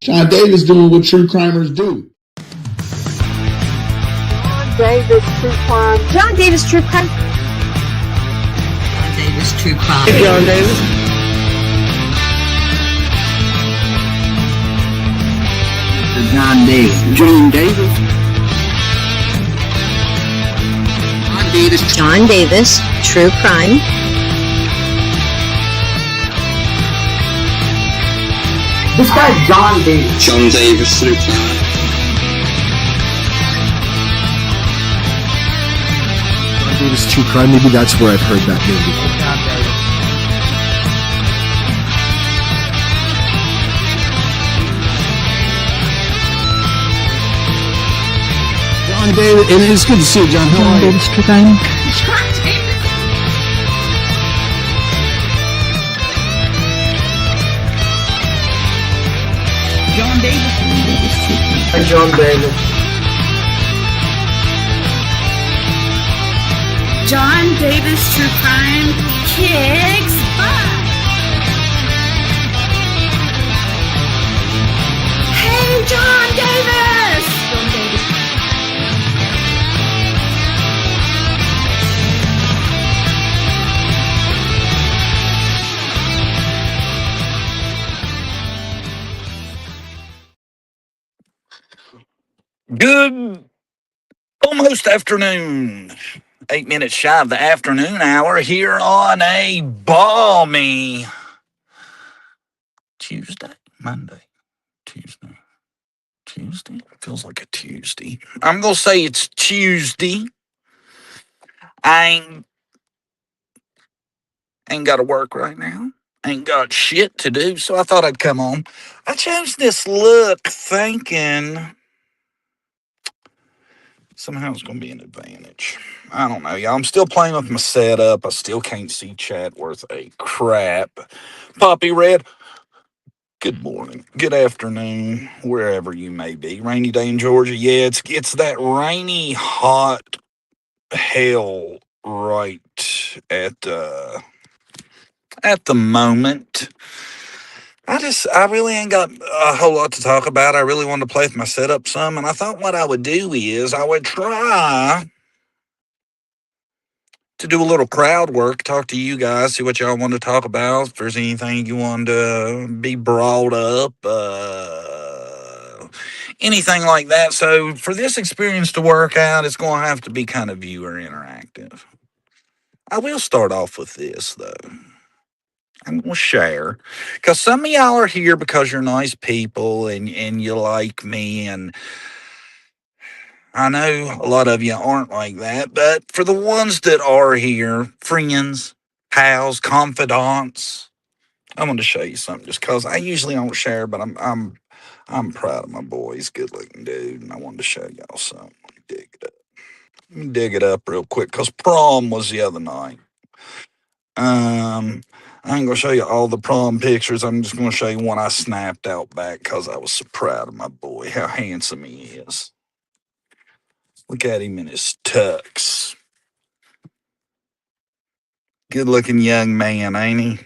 John Davis doing what true crimers do. John Davis True Crime. John Davis True Crime. John Davis True Crime. John Davis. John Davis. John Davis. John Davis. John Davis True Crime. This guy's John Davis. John Davis True Crime. John Davis True Crime. Maybe that's where I've heard that name before. John Davis, and it's good to see you, John. How are you? Davis True Crime. John Davis. John Davis. John Davis True Crime kicks butt. Hey, John Davis! John Davis. Good almost afternoon. 8 minutes shy of the afternoon hour here on a balmy Tuesday, Monday, Tuesday. Feels like a Tuesday. I'm going to say it's Tuesday. I ain't got to work right now. Ain't got shit to do, so I thought I'd come on. I chose this look thinking somehow it's going to be an advantage. I don't know, y'all. I'm still playing with my setup. I still can't see chat worth a crap. Poppy Red, good morning, good afternoon, wherever you may be. Rainy day in Georgia. Yeah, it's that rainy, hot hell right at the moment. I really ain't got a whole lot to talk about. I really wanted to play with my setup some, and I thought what I would do is I would try to do a little crowd work, talk to you guys, see what y'all want to talk about, if there's anything you want to be brought up, anything like that. So for this experience to work out, it's going to have to be kind of viewer interactive. I will start off with this, though. I'm going to share, because some of y'all are here because you're nice people and you like me, and I know a lot of you aren't like that, but for the ones that are here, friends, pals, confidants, I want to show you something just because I usually don't share, but I'm proud of my boy. He's a good-looking dude, and I wanted to show y'all something. Let me dig it up real quick, because prom was the other night. I ain't going to show you all the prom pictures. I'm just going to show you one I snapped out back because I was so proud of my boy, how handsome he is. Look at him in his tux. Good-looking young man, ain't he?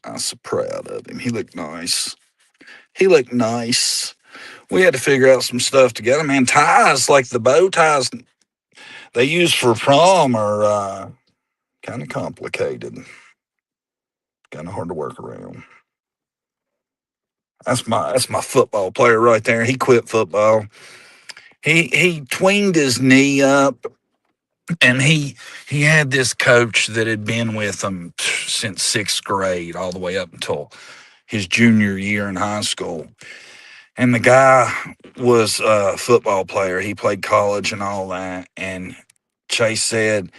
I'm so proud of him. He looked nice. We had to figure out some stuff together. Man, ties, like the bow ties they use for prom, are kind of complicated. Kind of hard to work around. That's my football player right there. He quit football. He twinged his knee up, and he had this coach that had been with him since 6th grade all the way up until his junior year in high school. And the guy was a football player. He played college and all that. And Chase said,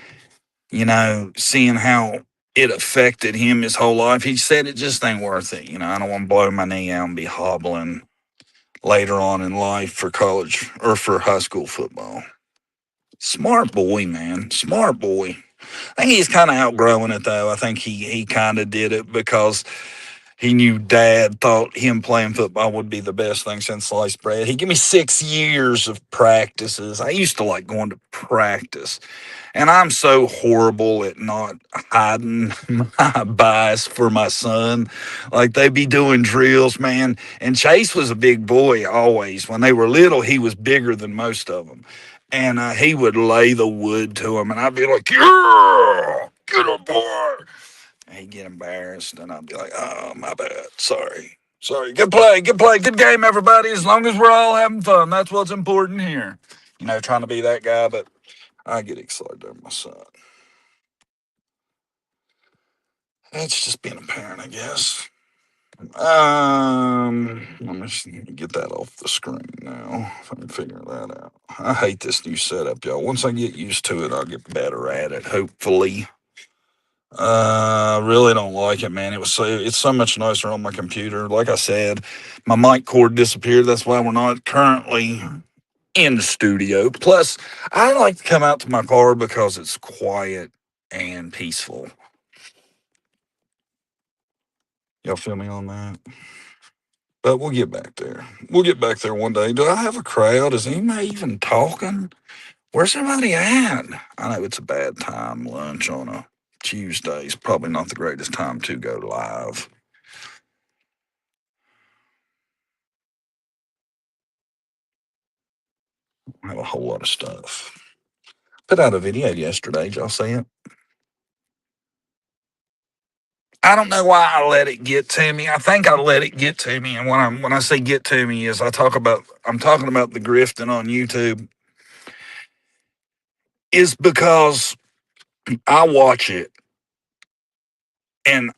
seeing how it affected him his whole life, he said it just ain't worth it. I don't want to blow my knee out and be hobbling later on in life for college or for high school football. Smart boy, man. Smart boy. I think he's kind of outgrowing it, though. I think he kind of did it because He knew Dad thought him playing football would be the best thing since sliced bread. He gave me 6 years of practices. I used to like going to practice. And I'm so horrible at not hiding my bias for my son. Like, they be doing drills, man. And Chase was a big boy always. When they were little, he was bigger than most of them. And he would lay the wood to him. And I'd be like, yeah, get him, boy. And he'd get embarrassed. And I'd be like, oh, my bad. Sorry. Good play. Good game, everybody. As long as we're all having fun. That's what's important here. You know, trying to be that guy. But I get excited over my son. That's just being a parent, I guess. Let me get that off the screen now, if I can figure that out. I hate this new setup, y'all. Once I get used to it, I'll get better at it, hopefully. I really don't like it, man. It's so much nicer on my computer. Like I said, my mic cord disappeared. That's why we're not currently in the studio. Plus, I like to come out to my car because it's quiet and peaceful. Y'all feel me on that? But we'll get back there. We'll get back there one day. Do I have a crowd? Is anybody even talking? Where's everybody at? I know it's a bad time, lunch on a Tuesday. It's probably not the greatest time to go live. I have a whole lot of stuff. Put out a video yesterday. Did y'all see it? I don't know why I let it get to me. I think I let it get to me. And when I say get to me is I'm talking about the grifting on YouTube. Is because I watch it and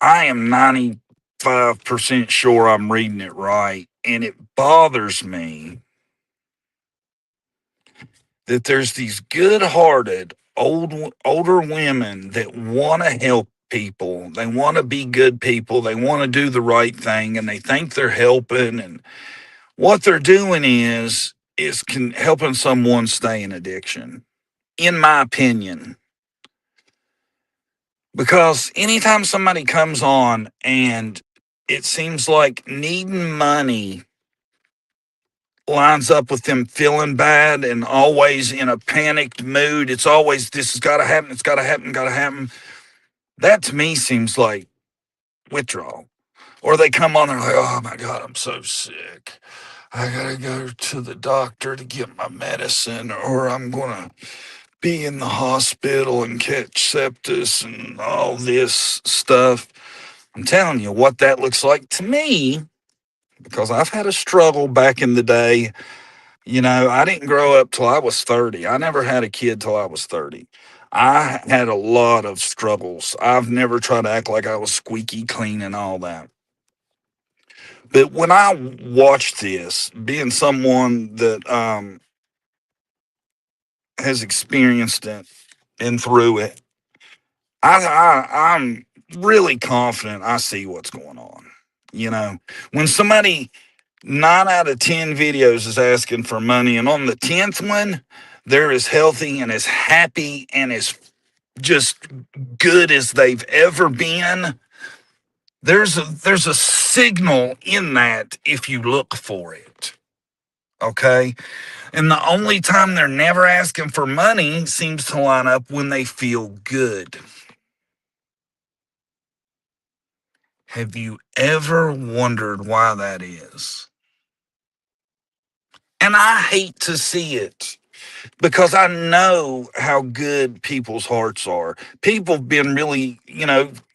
I am 95% sure I'm reading it right. And it bothers me that there's these good-hearted older women that want to help people. They want to be good people. They want to do the right thing, and they think they're helping. And what they're doing is helping someone stay in addiction, in my opinion. Because anytime somebody comes on and it seems like needing money lines up with them feeling bad and always in a panicked mood, it's always, this has got to happen, it's got to happen. That to me seems like withdrawal. Or they come on, they're like, oh my God, I'm so sick. I got to go to the doctor to get my medicine, or I'm going to be in the hospital and catch sepsis and all this stuff. I'm telling you what that looks like to me, because I've had a struggle back in the day. You know, I didn't grow up till I was 30. I never had a kid till I was 30. I had a lot of struggles. I've never tried to act like I was squeaky clean and all that. But when I watch this, being someone that has experienced it and through it, I'm really confident I see what's going on. You know, when somebody 9 out of 10 videos is asking for money, and on the 10th one, they're as healthy and as happy and as just good as they've ever been. There's a signal in that if you look for it. Okay? And the only time they're never asking for money seems to line up when they feel good. Have you ever wondered why that is? And I hate to see it, because I know how good people's hearts are. People have been really,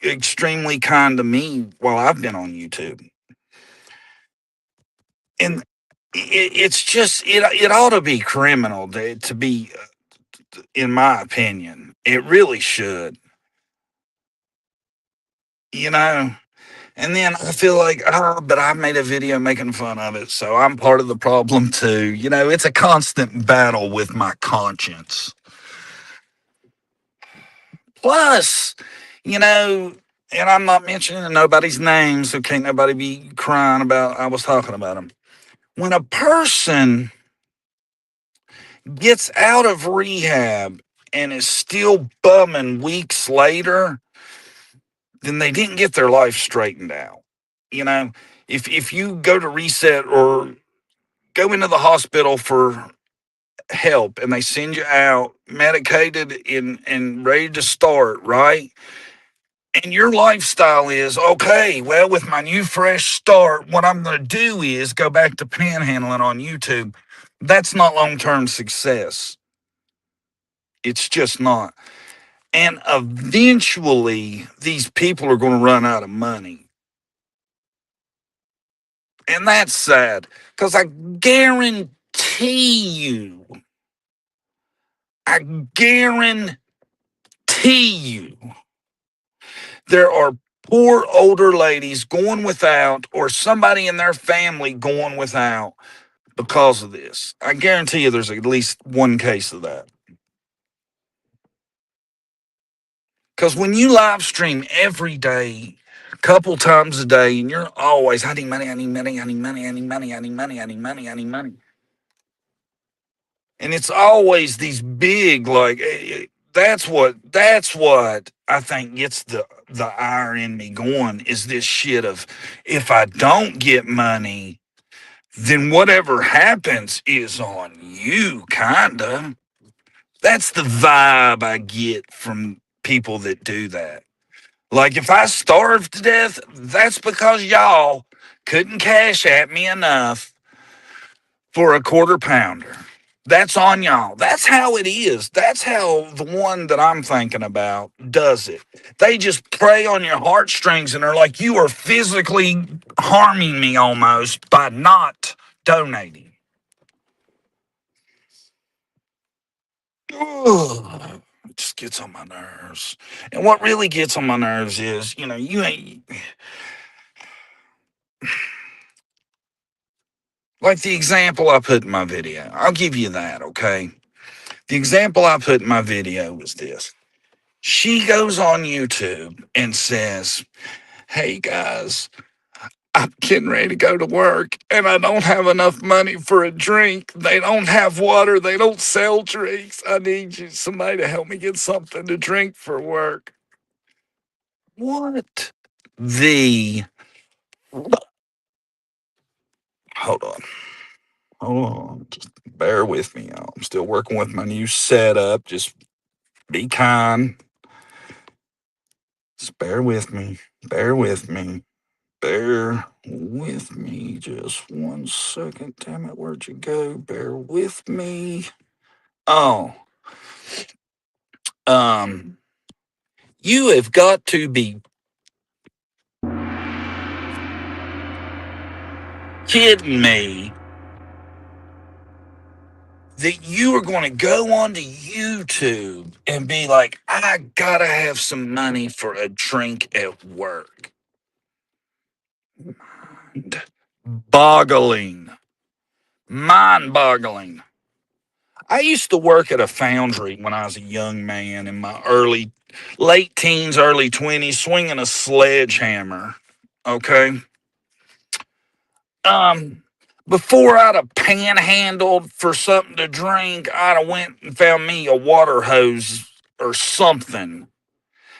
extremely kind to me while I've been on YouTube. And it's just, it ought to be criminal to be, in my opinion. It really should. And then I feel like, but I made a video making fun of it, so I'm part of the problem too. It's a constant battle with my conscience. Plus, and I'm not mentioning nobody's name, so can't nobody be crying about I was talking about them. When a person gets out of rehab and is still bumming weeks later, then they didn't get their life straightened out. You know, if you go to reset or go into the hospital for help and they send you out medicated and ready to start, right? And your lifestyle is, okay, well, with my new fresh start, what I'm going to do is go back to panhandling on YouTube. That's not long-term success. It's just not. And eventually, these people are going to run out of money. And that's sad, because I guarantee you, there are poor older ladies going without, or somebody in their family going without because of this. I guarantee you there's at least one case of that. Because when you live stream every day, a couple times a day, and you're always, I need money, I need money, I need money, I need money, I need money, I need money, I need money. And it's always these big, like, that's what I think gets the ire in me going, is this shit of, if I don't get money, then whatever happens is on you, kinda. That's the vibe I get from people that do that. Like, if I starve to death, that's because y'all couldn't cash at me enough for a quarter pounder. That's on y'all. That's how it is. That's how the one that I'm thinking about does it. They just prey on your heartstrings and are like, you are physically harming me almost by not donating. Ugh, it just gets on my nerves. And what really gets on my nerves is, you know, you ain't... Like the example I put in my video. I'll give you that, okay? The example I put in my video was this. She goes on YouTube and says, hey guys, I'm getting ready to go to work and I don't have enough money for a drink. They don't have water. They don't sell drinks. I need somebody to help me get something to drink for work. What the... Hold on. Just bear with me, y'all. I'm still working with my new setup. Just be kind. Just bear with me. Bear with me just 1 second. Damn it, where'd you go? Bear with me. Oh. You have got to be kidding me that you are going to go onto YouTube and be like, I gotta have some money for a drink at work. Mind-boggling. I used to work at a foundry when I was a young man in my late teens, early 20s, swinging a sledgehammer. Okay. Before I'd have panhandled for something to drink, I'd have went and found me a water hose or something,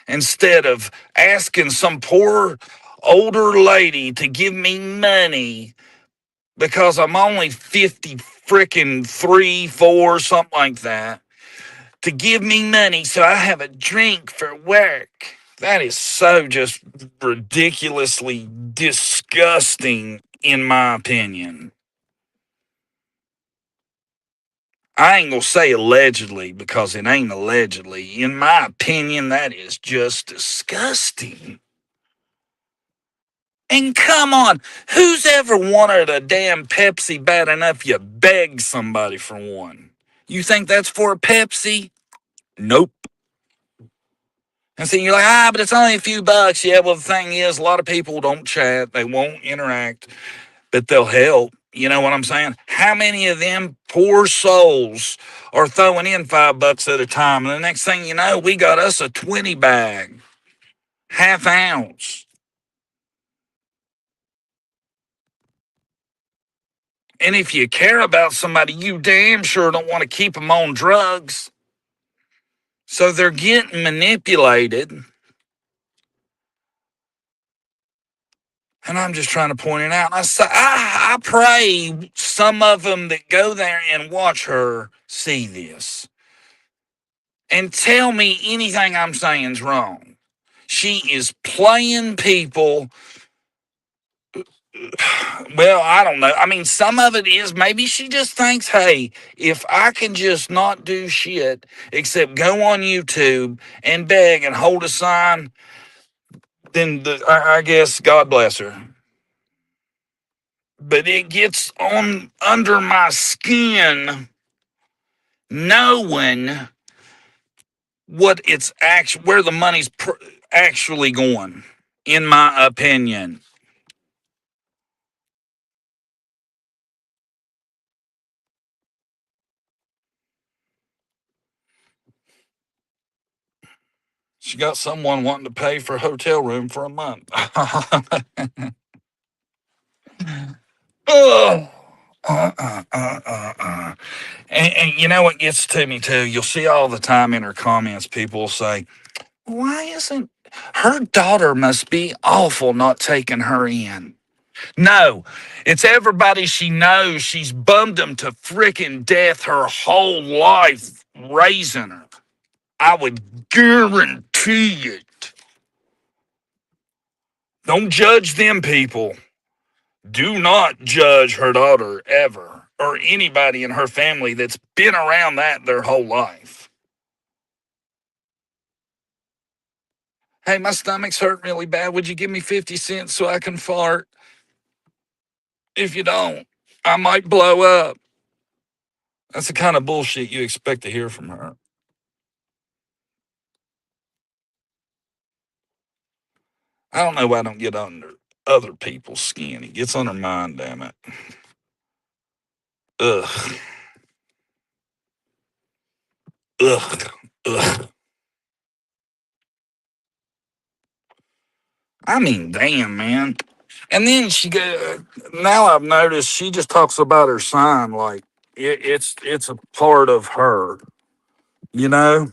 instead of asking some poor older lady to give me money because I'm only 50 freaking 3, 4, something like that, to give me money so I have a drink for work. That is so just ridiculously disgusting, in my opinion. I ain't gonna say allegedly because it ain't allegedly. In my opinion, that is just disgusting. And come on, who's ever wanted a damn Pepsi bad enough you beg somebody for one? You think that's for a Pepsi? Nope. And so you're like, but it's only a few bucks. Yeah, well, the thing is, a lot of people don't chat. They won't interact, but they'll help. You know what I'm saying? How many of them poor souls are throwing in $5 at a time? And the next thing you know, we got us a 20 bag, half ounce. And if you care about somebody, you damn sure don't want to keep them on drugs. So they're getting manipulated. And I'm just trying to point it out. And I say, I pray some of them that go there and watch her see this and tell me anything I'm saying is wrong. She is playing people. Well, I don't know. I mean, some of it is maybe she just thinks, hey, if I can just not do shit except go on YouTube and beg and hold a sign, then I guess God bless her. But it gets on under my skin knowing what it's actually, where the money's actually going, in my opinion. She got someone wanting to pay for a hotel room for a month. Oh, and you know what gets to me too? You'll see all the time in her comments, people will say, why isn't her daughter must be awful not taking her in? No, it's everybody she knows. She's bummed them to freaking death her whole life raising her. I would guarantee it. Don't judge them people. Do not judge her daughter ever, or anybody in her family that's been around that their whole life. Hey, my stomach's hurting really bad. Would you give me 50 cents so I can fart? If you don't, I might blow up. That's the kind of bullshit you expect to hear from her. I don't know why I don't get under other people's skin. It gets on her mind, damn it. Ugh. Ugh. Ugh. I mean, damn, man. And then now I've noticed she just talks about her sign like it's a part of her, you know?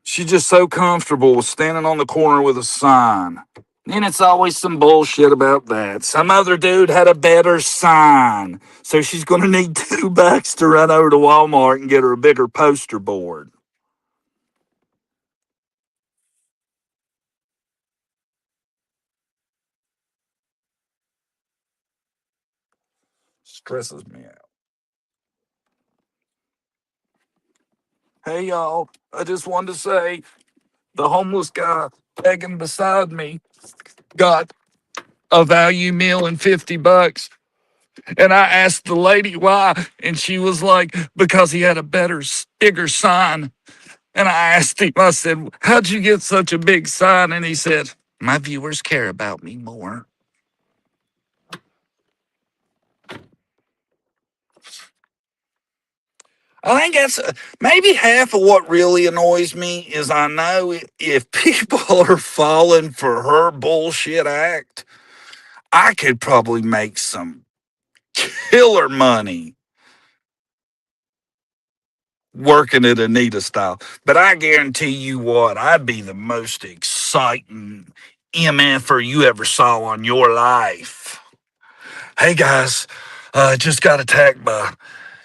She's just so comfortable with standing on the corner with a sign. Then it's always some bullshit about that. Some other dude had a better sign, so she's going to need $2 to run over to Walmart and get her a bigger poster board. Stresses me out. Hey, y'all, I just wanted to say the homeless guy begging beside me got a value meal and $50. And I asked the lady why, and she was like, because he had a bigger sign. And I asked him, I said, how'd you get such a big sign? And he said, my viewers care about me more. I think that's maybe half of what really annoys me is I know if people are falling for her bullshit act, I could probably make some killer money working at Anita style. But I guarantee you what, I'd be the most exciting MFer you ever saw on your life. Hey guys, just got attacked by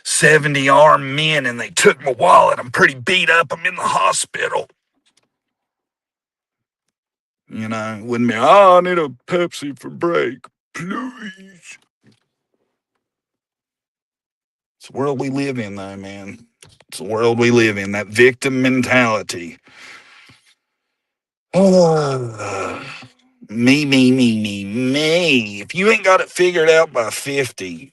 70 armed men and they took my wallet. I'm pretty beat up. I'm in the hospital. You know, wouldn't be, I need a Pepsi for break, please. It's the world we live in, though, man. It's the world we live in, that victim mentality. Oh, me. If you ain't got it figured out by 50,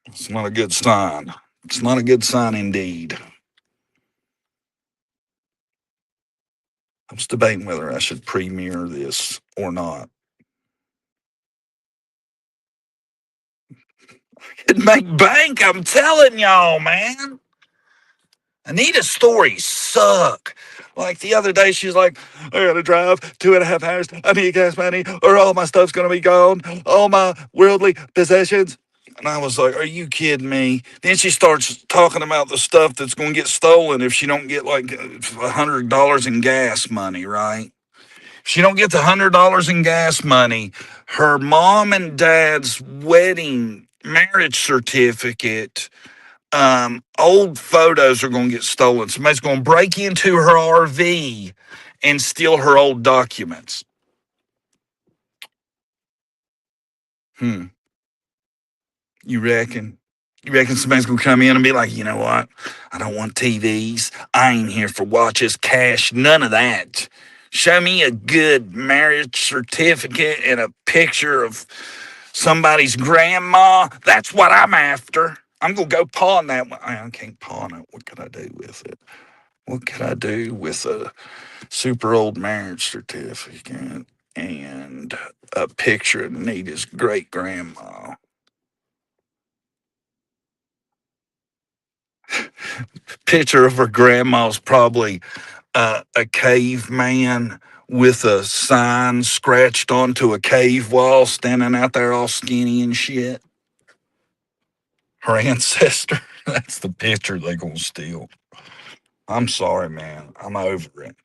it's not a good sign. It's not a good sign indeed. I was debating whether I should premiere this or not. It'd make bank, I'm telling y'all, man. Anita's stories suck. Like the other day, she's like, I gotta drive 2.5 hours. I need gas money, or all my stuff's gonna be gone. All my worldly possessions. And I was like, are you kidding me? Then she starts talking about the stuff that's going to get stolen if she don't get like $100 in gas money, right? If she don't get the $100 in gas money, her mom and dad's wedding marriage certificate, old photos are going to get stolen. Somebody's going to break into her RV and steal her old documents. You reckon? You reckon somebody's gonna come in and be like, you know what? I don't want TVs. I ain't here for watches, cash, none of that. Show me a good marriage certificate and a picture of somebody's grandma. That's what I'm after. I'm gonna go pawn that one. I can't pawn it. What could I do with it? What could I do with a super old marriage certificate and a picture of Nita's great grandma? Picture of her grandma's probably a caveman with a sign scratched onto a cave wall, standing out there all skinny and shit. Her ancestor. That's the picture they gonna steal. I'm sorry, man. I'm over it.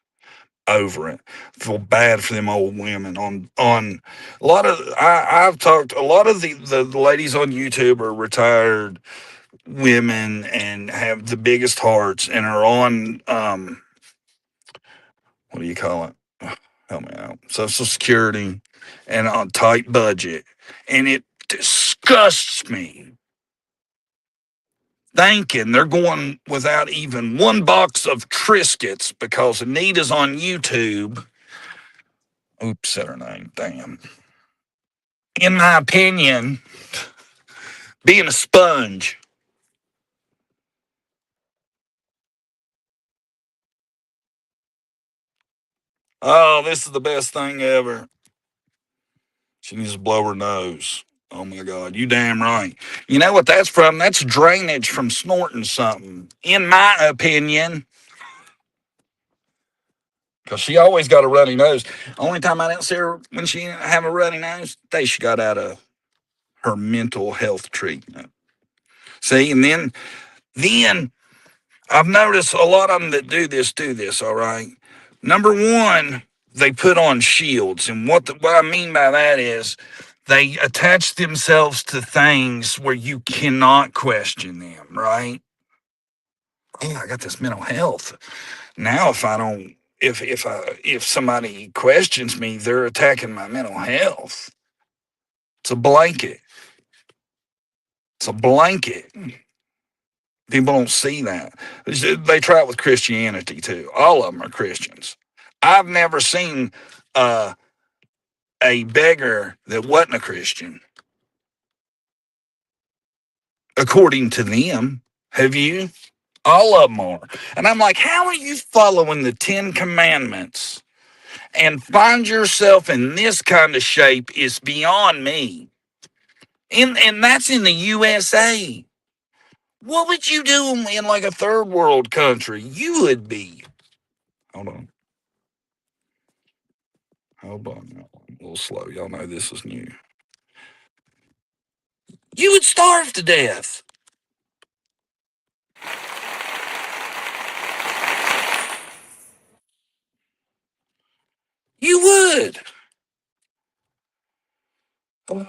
Over it. Feel bad for them old women. On a lot of I've talked. A lot of the ladies on YouTube are retired women and have the biggest hearts and are on what do you call it? Help me out. Social Security and on tight budget. And it disgusts me thinking they're going without even one box of Triscuits because Anita's on YouTube. Oops, said her name. Damn. In my opinion, being a sponge. Oh, this is the best thing ever. She needs to blow her nose. Oh my God, you damn right. You know what that's from? That's drainage from snorting something, in my opinion. Because she always got a runny nose. Only time I didn't see her when she didn't have a runny nose, the day she got out of her mental health treatment. See, and then I've noticed a lot of them that do this, all right? Number one, they put on shields. And what I mean by that is they attach themselves to things where you cannot question them, right? Oh, I got this mental health. Now if I don't if somebody questions me, they're attacking my mental health. It's a blanket. It's a blanket. People don't see that. They try it with Christianity too. All of them are Christians. I've never seen a beggar that wasn't a Christian, according to them. Have you? All of them are. And I'm like, how are you following the 10 Commandments and find yourself in this kind of shape is beyond me. And that's in the USA. What would you do in like a third world country? You would be. Hold on. Hold on. A little slow. Y'all know this is new. You would starve to death. You would. Oh,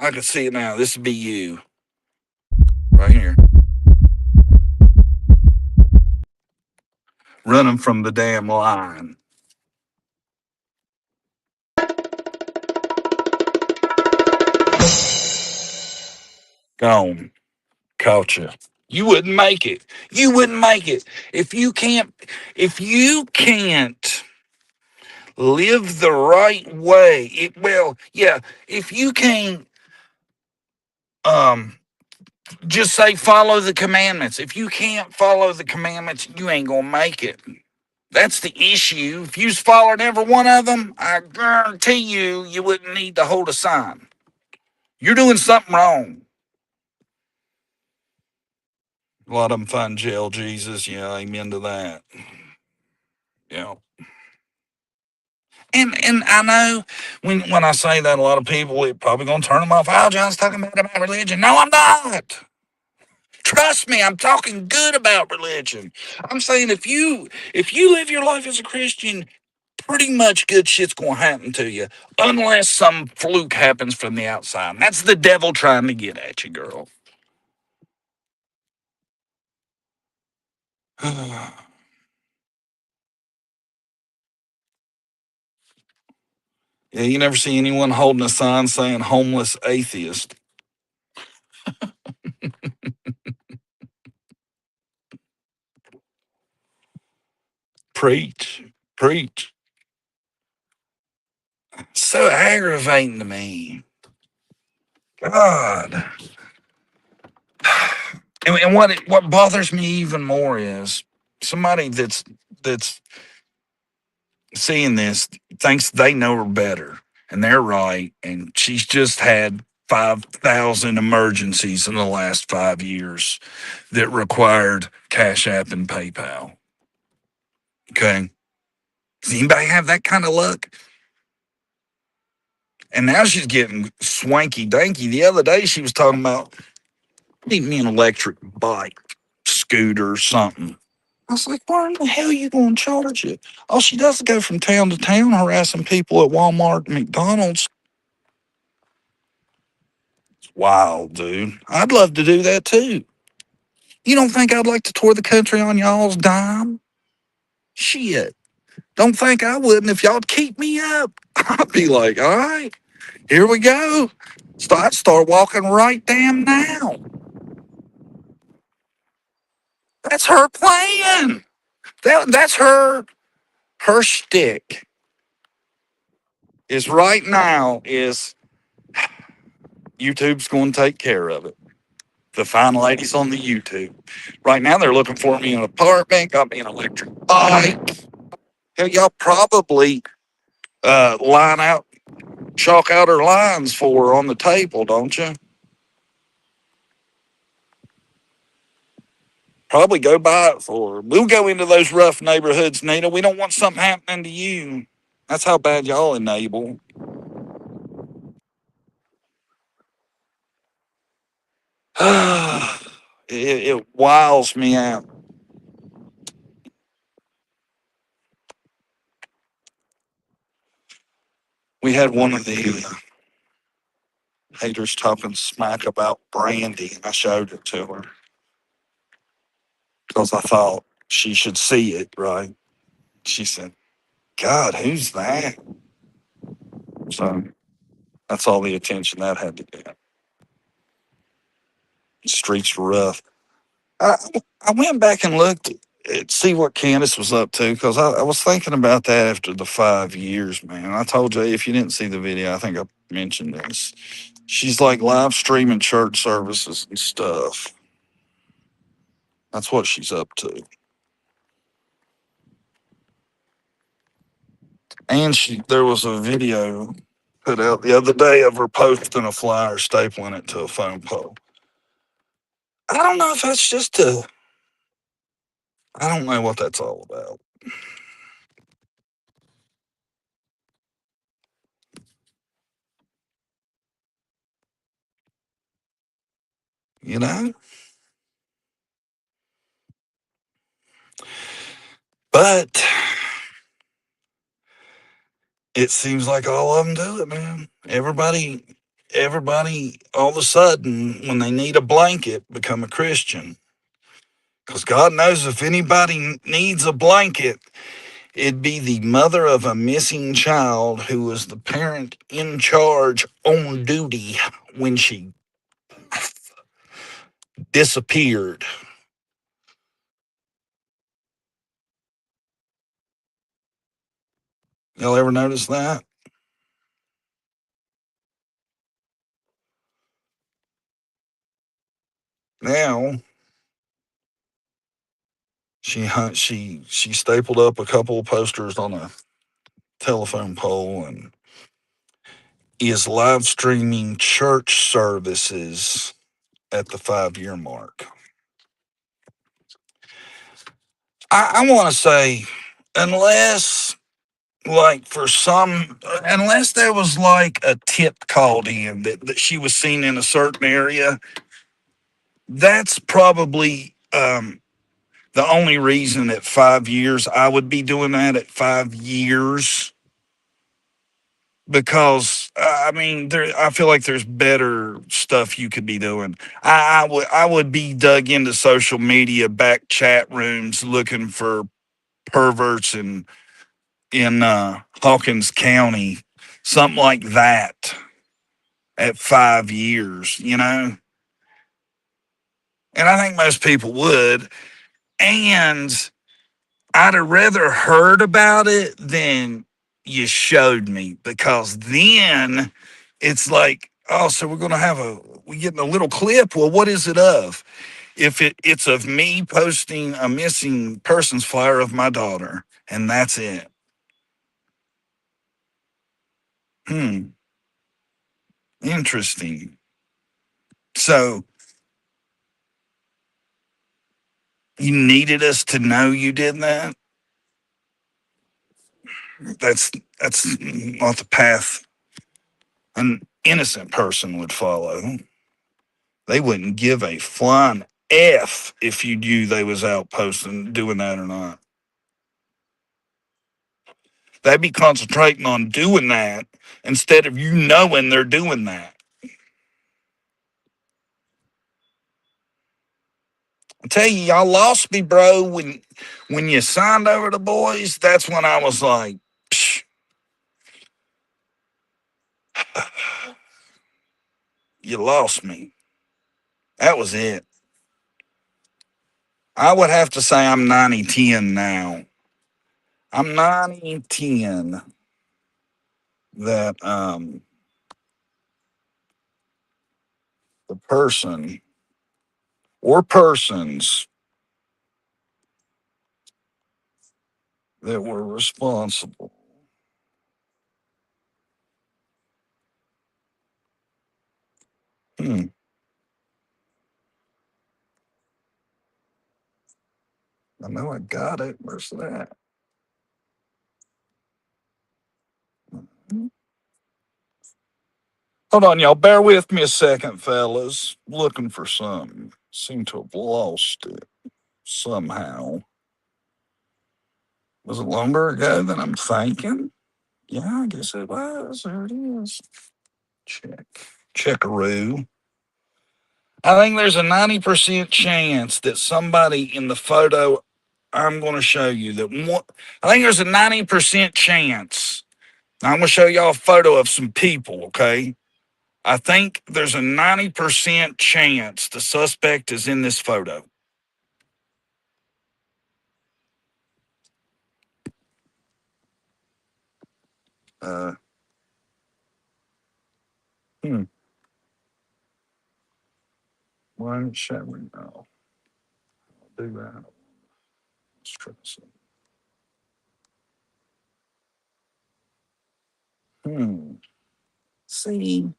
I can see it now. This would be you. Right here. Running from the damn line. Gone. Caught you. You wouldn't make it. You wouldn't make it. If you can't live the right way, if you can't just say follow the commandments. If you can't follow the commandments, you ain't gonna make it. That's the issue. If you followed every one of them, I guarantee you wouldn't need to hold a sign. You're doing something wrong. A lot of them find jail Jesus. Yeah, amen to that. Yeah. And I know when I say that, a lot of people it probably gonna turn them off. Oh, John's talking about religion. No, I'm not. Trust me, I'm talking good about religion. I'm saying if you live your life as a Christian, pretty much good shit's gonna happen to you, unless some fluke happens from the outside. And that's the devil trying to get at you, girl. Yeah, you never see anyone holding a sign saying homeless atheist. Preach. Preach. So aggravating to me. God. And what bothers me even more is somebody that's seeing this thinks they know her better and they're right, and she's just had 5,000 emergencies in the last 5 years that required Cash App and PayPal. Okay. Does anybody have that kind of luck? And now she's getting swanky danky. The other day she was talking about need me an electric bike, scooter, something. I was like, why in the hell are you going to charge it? All she does is go from town to town harassing people at Walmart and McDonald's. It's wild, dude. I'd love to do that too. You don't think I'd like to tour the country on y'all's dime? Shit. Don't think I wouldn't if y'all'd keep me up. I'd be like, all right, here we go. So I'd start walking right damn now. That's her plan. That's her shtick. Is right now is YouTube's going to take care of it. The fine ladies on the YouTube. Right now they're looking for me in an apartment, got me an electric bike. Hell, y'all probably chalk out her lines for her on the table, don't you? Probably go buy it for her. We'll go into those rough neighborhoods, Nita. We don't want something happening to you. That's how bad y'all enable. It wiles me out. We had one of the haters talking smack about Brandy, and I showed it to her because I thought she should see it, right? She said, God, who's that? So that's all the attention that had to get. The streets were rough. I went back and looked at see what Candace was up to because I was thinking about that after the 5 years, man. I told you, if you didn't see the video, I think I mentioned this. She's like live streaming church services and stuff. That's what she's up to. And there was a video put out the other day of her posting a flyer, stapling it to a phone pole. I don't know if that's just I don't know what that's all about. You know? But it seems like all of them do it, man. Everybody, all of a sudden, when they need a blanket, become a Christian. Because God knows if anybody needs a blanket, it'd be the mother of a missing child who was the parent in charge on duty when she disappeared. Y'all ever notice that? Now, she stapled up a couple of posters on a telephone pole and is live streaming church services at the 5-year mark. I want to say, unless like for some, unless there was like a tip called in that she was seen in a certain area, that's probably the only reason at 5 years I would be doing that at 5 years. Because I mean, I feel like there's better stuff you could be doing. I would be dug into social media back chat rooms looking for perverts in Hawkins County, something like that. At 5 years, and I think most people would, and I'd have rather heard about it than you showed me, because then it's like, oh, so we getting a little clip. Well, what is it of? If it's of me posting a missing persons flyer of my daughter, and that's it. Interesting. So you needed us to know you did that? That's not the path an innocent person would follow. They wouldn't give a flying F if you knew they was out posting, doing that or not. They'd be concentrating on doing that instead of you knowing they're doing that. I tell you, y'all lost me, bro. When you signed over the boys, that's when I was like, psh, you lost me. That was it. I would have to say I'm 90-10 now. I'm 90-10 that the person or persons that were responsible I know I got it. Where's that? Hold on, y'all. Bear with me a second, fellas. Looking for something. Seem to have lost it somehow. Was it longer ago than I'm thinking? Yeah, I guess it was. There it is. Checkaroo. I think there's a 90% chance that somebody in the photo I'm going to show you I think there's a 90% chance. I'm going to show y'all a photo of some people, okay? I think there's a 90% chance the suspect is in this photo. Why should we know? I'll do that. Let's try this. See,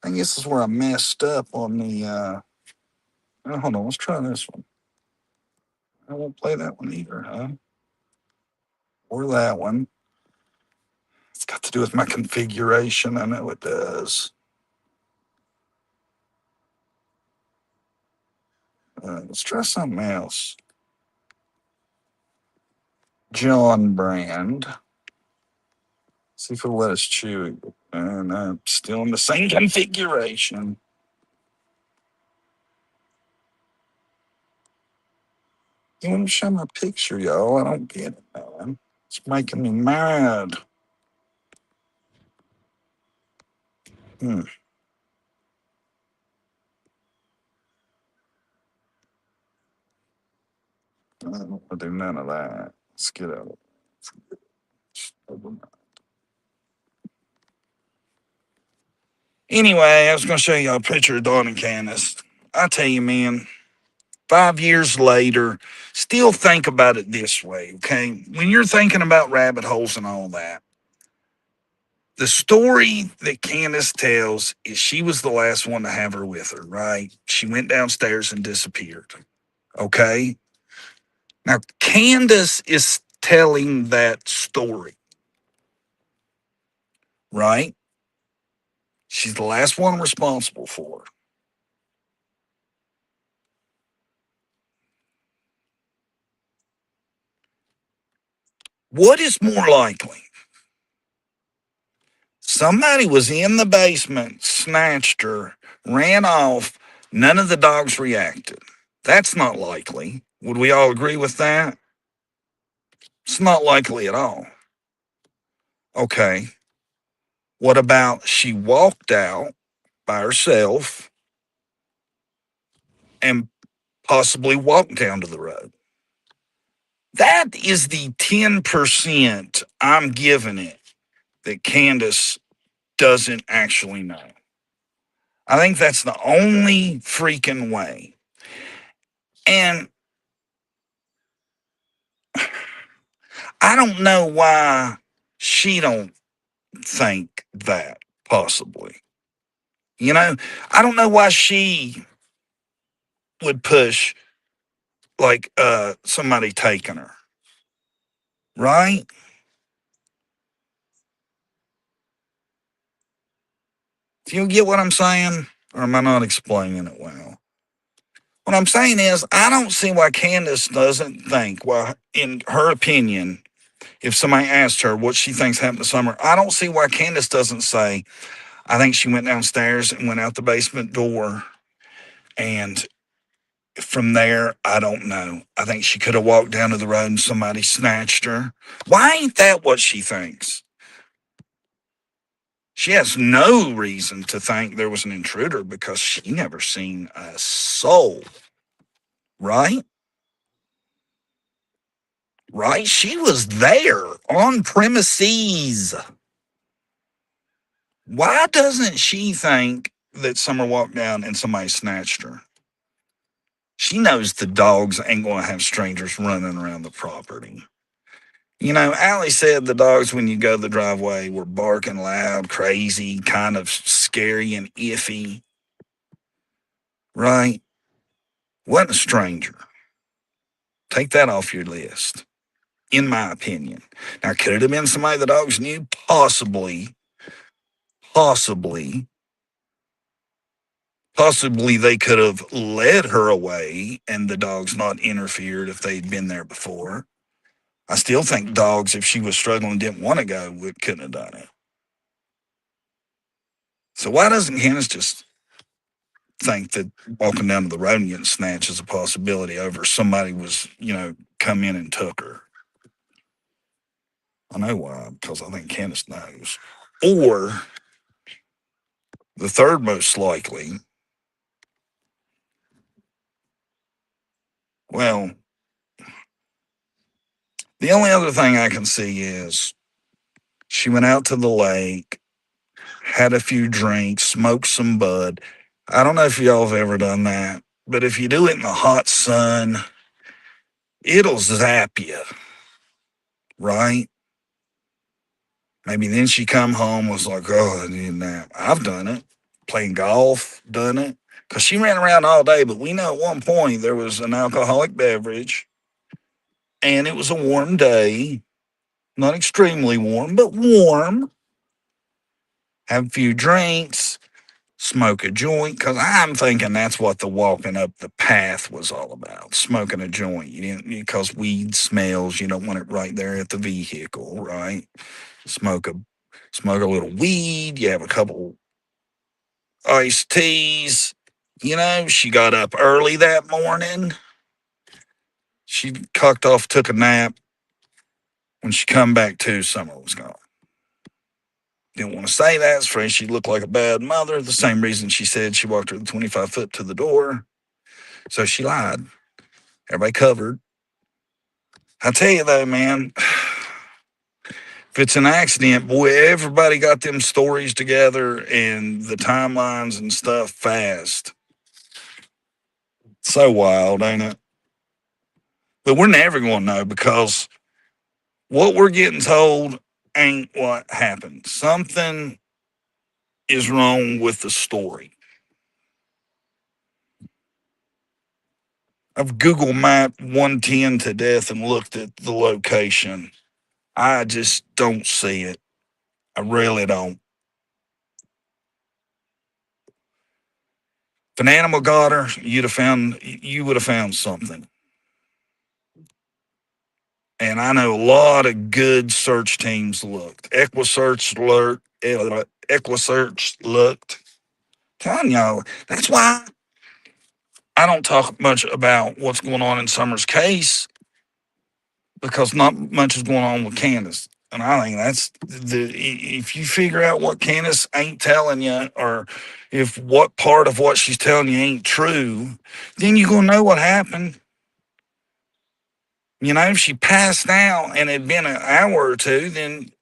I guess this is where I messed up on the. Hold on, let's try this one. I won't play that one either, huh? Or that one. It's got to do with my configuration. I know it does. Let's try something else. John Brand. See if it'll let us chew it. And I'm still in the same configuration. You want to show my picture, y'all? I don't get it, man. It's making me mad. I don't want to do none of that. Let's get out of it. Anyway, I was going to show y'all a picture of Dawn and Candace. I tell you, man, 5 years later, still think about it this way, okay? When you're thinking about rabbit holes and all that, the story that Candace tells is she was the last one to have her with her, right? She went downstairs and disappeared, okay? Now, Candace is telling that story. right? She's the last one responsible for it. What is more likely? Somebody was in the basement, snatched her, ran off. None of the dogs reacted. That's not likely. Would we all agree with that? It's not likely at all. Okay. What about she walked out by herself and possibly walked down to the road? That is the 10% I'm giving it that Candace doesn't actually know. I think that's the only freaking way. And I don't know why she don't think that, possibly. You know, I don't know why she would push like somebody taking her. Right? Do you get what I'm saying? Or am I not explaining it well? What I'm saying is, I don't see why Candace doesn't think, well, in her opinion, if somebody asked her what she thinks happened to Summer, I don't see why Candace doesn't say, I think she went downstairs and went out the basement door. And from there, I don't know. I think she could have walked down to the road and somebody snatched her. Why ain't that what she thinks? She has no reason to think there was an intruder because she never seen a soul. Right? Right? She was there on premises. Why doesn't she think that Summer walked down and somebody snatched her? She knows the dogs ain't going to have strangers running around the property. You know, Allie said the dogs, when you go the driveway, were barking loud, crazy, kind of scary and iffy. Right? Wasn't a stranger. Take that off your list, in my opinion. Now, could it have been somebody the dogs knew? Possibly. Possibly they could have led her away and the dogs not interfered if they'd been there before. I still think dogs, if she was struggling and didn't want to go, couldn't have done it. So why doesn't Candace just think that walking down to the road and getting snatched is a possibility over somebody was, come in and took her? I know why, because I think Candace knows. Or the third most likely, well, the only other thing I can see is she went out to the lake, had a few drinks, smoked some bud. I don't know if y'all have ever done that, but if you do it in the hot sun, it'll zap you, right? Maybe then she come home, was like, oh, I need a nap. I've done it. Playing golf, done it. Because she ran around all day, but we know at one point there was an alcoholic beverage, and it was a warm day. Not extremely warm, but warm. Have a few drinks, smoke a joint, because I'm thinking that's what the walking up the path was all about, smoking a joint. You didn't, because weed smells, you don't want it right there at the vehicle, right? Smoke a little weed, you have a couple iced teas. She got up early that morning. She cocked off, took a nap. When she come back to, Summer was gone. Didn't want to say that. It's afraid she looked like a bad mother. The same reason she said she walked her 25 foot to the door. So she lied. Everybody covered. I tell you though, man, if it's an accident, boy, everybody got them stories together and the timelines and stuff fast. So wild, ain't it? But we're never going to know because what we're getting told ain't what happened. Something is wrong with the story. I've Google mapped 110 to death and looked at the location. I just don't see it. I really don't. If an animal got her, you would have found something. And I know a lot of good search teams looked. Equisearch looked. Telling y'all, that's why I don't talk much about what's going on in Summer's case, because not much is going on with Candace. And I think that's if you figure out what Candace ain't telling you, or if what part of what she's telling you ain't true, then you're going to know what happened. You know, if she passed out and it had been an hour or two, then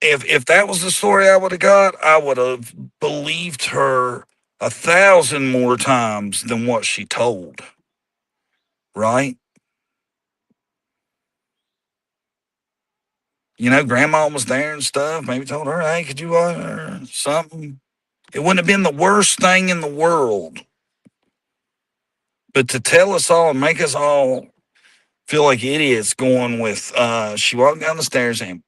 if that was the story I would have got, I would have believed her 1,000 more times than what she told. Right? You know, grandma was there and stuff. Maybe told her, hey, could you order something? It wouldn't have been the worst thing in the world. But to tell us all and make us all feel like idiots going with, she walked down the stairs and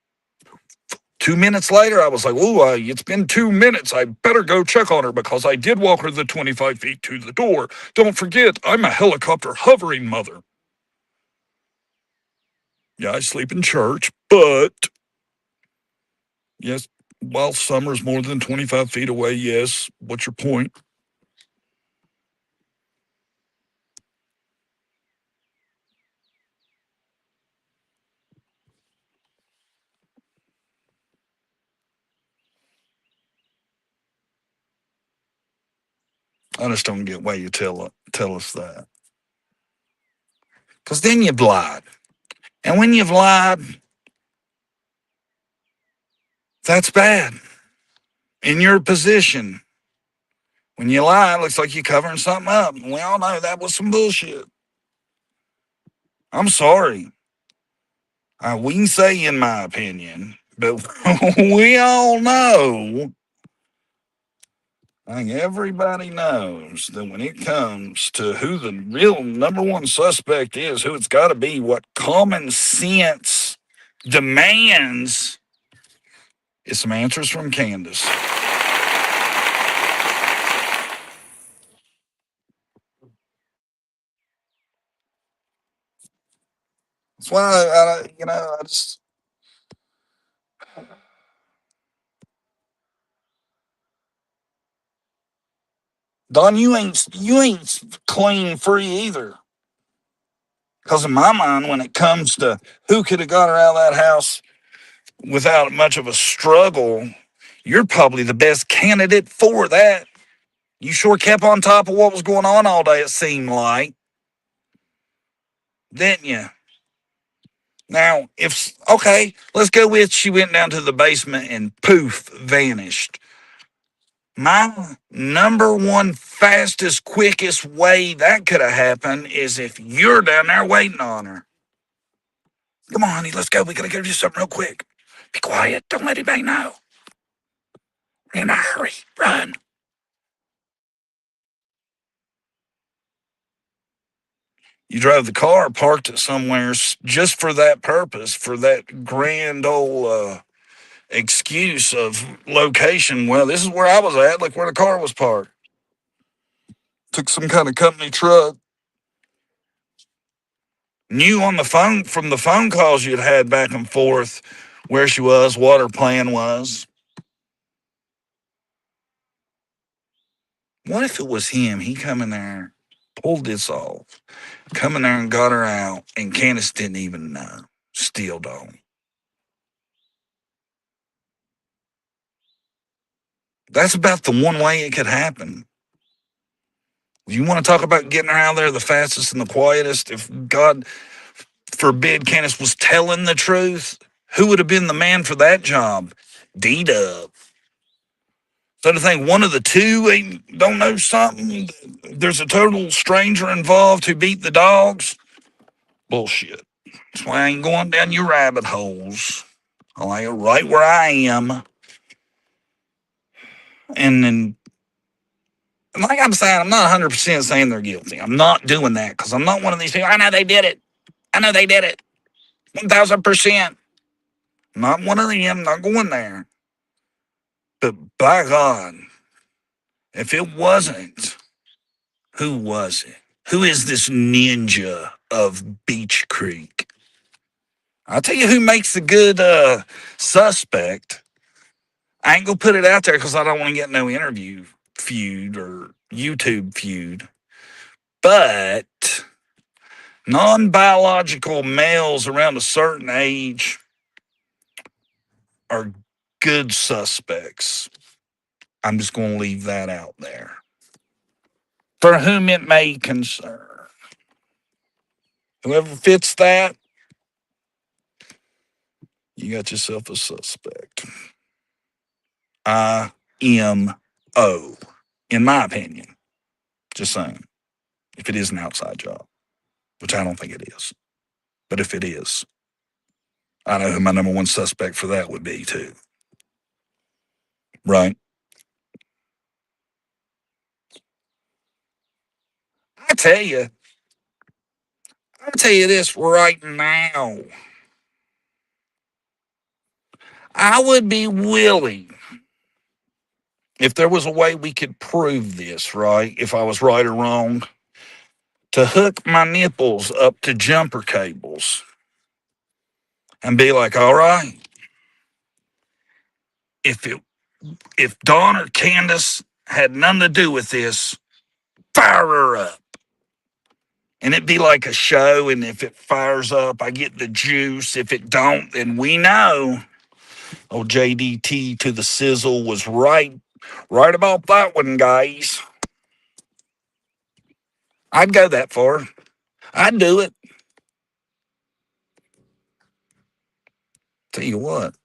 2 minutes later, I was like, ooh, it's been 2 minutes. I better go check on her because I did walk her the 25 feet to the door. Don't forget, I'm a helicopter hovering mother. Yeah, I sleep in church, but yes, while Summer's more than 25 feet away, yes. What's your point? I just don't get why you tell us that. Because then you've lied. And when you've lied, that's bad. In your position, when you lie, it looks like you're covering something up. We all know that was some bullshit. I'm sorry. We can say in my opinion, but we all know, I think everybody knows that when it comes to who the real number one suspect is, who it's got to be, what common sense demands is some answers from Candace. That's why I just. Don, you ain't clean free either. Because in my mind, when it comes to who could have got her out of that house without much of a struggle, you're probably the best candidate for that. You sure kept on top of what was going on all day, it seemed like. Didn't you? Now, let's go with she went down to the basement and poof, vanished. My number one fastest, quickest way that could have happened is if you're down there waiting on her. Come on, honey, let's go. We got to go do something real quick. Be quiet. Don't let anybody know. We're in a hurry. Run. You drove the car, parked it somewhere just for that purpose, for that grand old excuse of location. Well, this is where I was at, like where the car was parked. Took some kind of company truck. Knew on the phone from the phone calls you'd had back and forth where she was, what her plan was. What if it was him? He come in there, pulled this off, come in there and got her out, and Candace didn't even know. Still don't. That's about the one way it could happen. You want to talk about getting her out of there the fastest and the quietest? If God forbid Candace was telling the truth, who would have been the man for that job? D-Dub. So to think one of the two don't know something, there's a total stranger involved who beat the dogs? Bullshit. That's why I ain't going down your rabbit holes. I lay right where I am. And then, like I'm saying, I'm not 100% saying they're guilty. I'm not doing that because I'm not one of these people. I know they did it. 1,000%. Not one of them. Not going there. But by God, if it wasn't, who was it? Who is this ninja of Beach Creek? I'll tell you who makes the good suspect. I ain't gonna put it out there because I don't want to get no interview feud or YouTube feud. But non-biological males around a certain age are good suspects. I'm just going to leave that out there. For whom it may concern. Whoever fits that, you got yourself a suspect. IMO, in my opinion. Just saying. If it is an outside job, which I don't think it is. But if it is, I know who my number one suspect for that would be, too. Right? I tell you, I'll tell you this right now. I would be willing, if there was a way we could prove this, right? If I was right or wrong, to hook my nipples up to jumper cables and be like, all right, if Dawn or Candace had nothing to do with this, fire her up. And it'd be like a show, and if it fires up, I get the juice. If it don't, then we know. Oh, JDT to the sizzle was right about that one, guys. I'd go that far. I'd do it. Tell you what,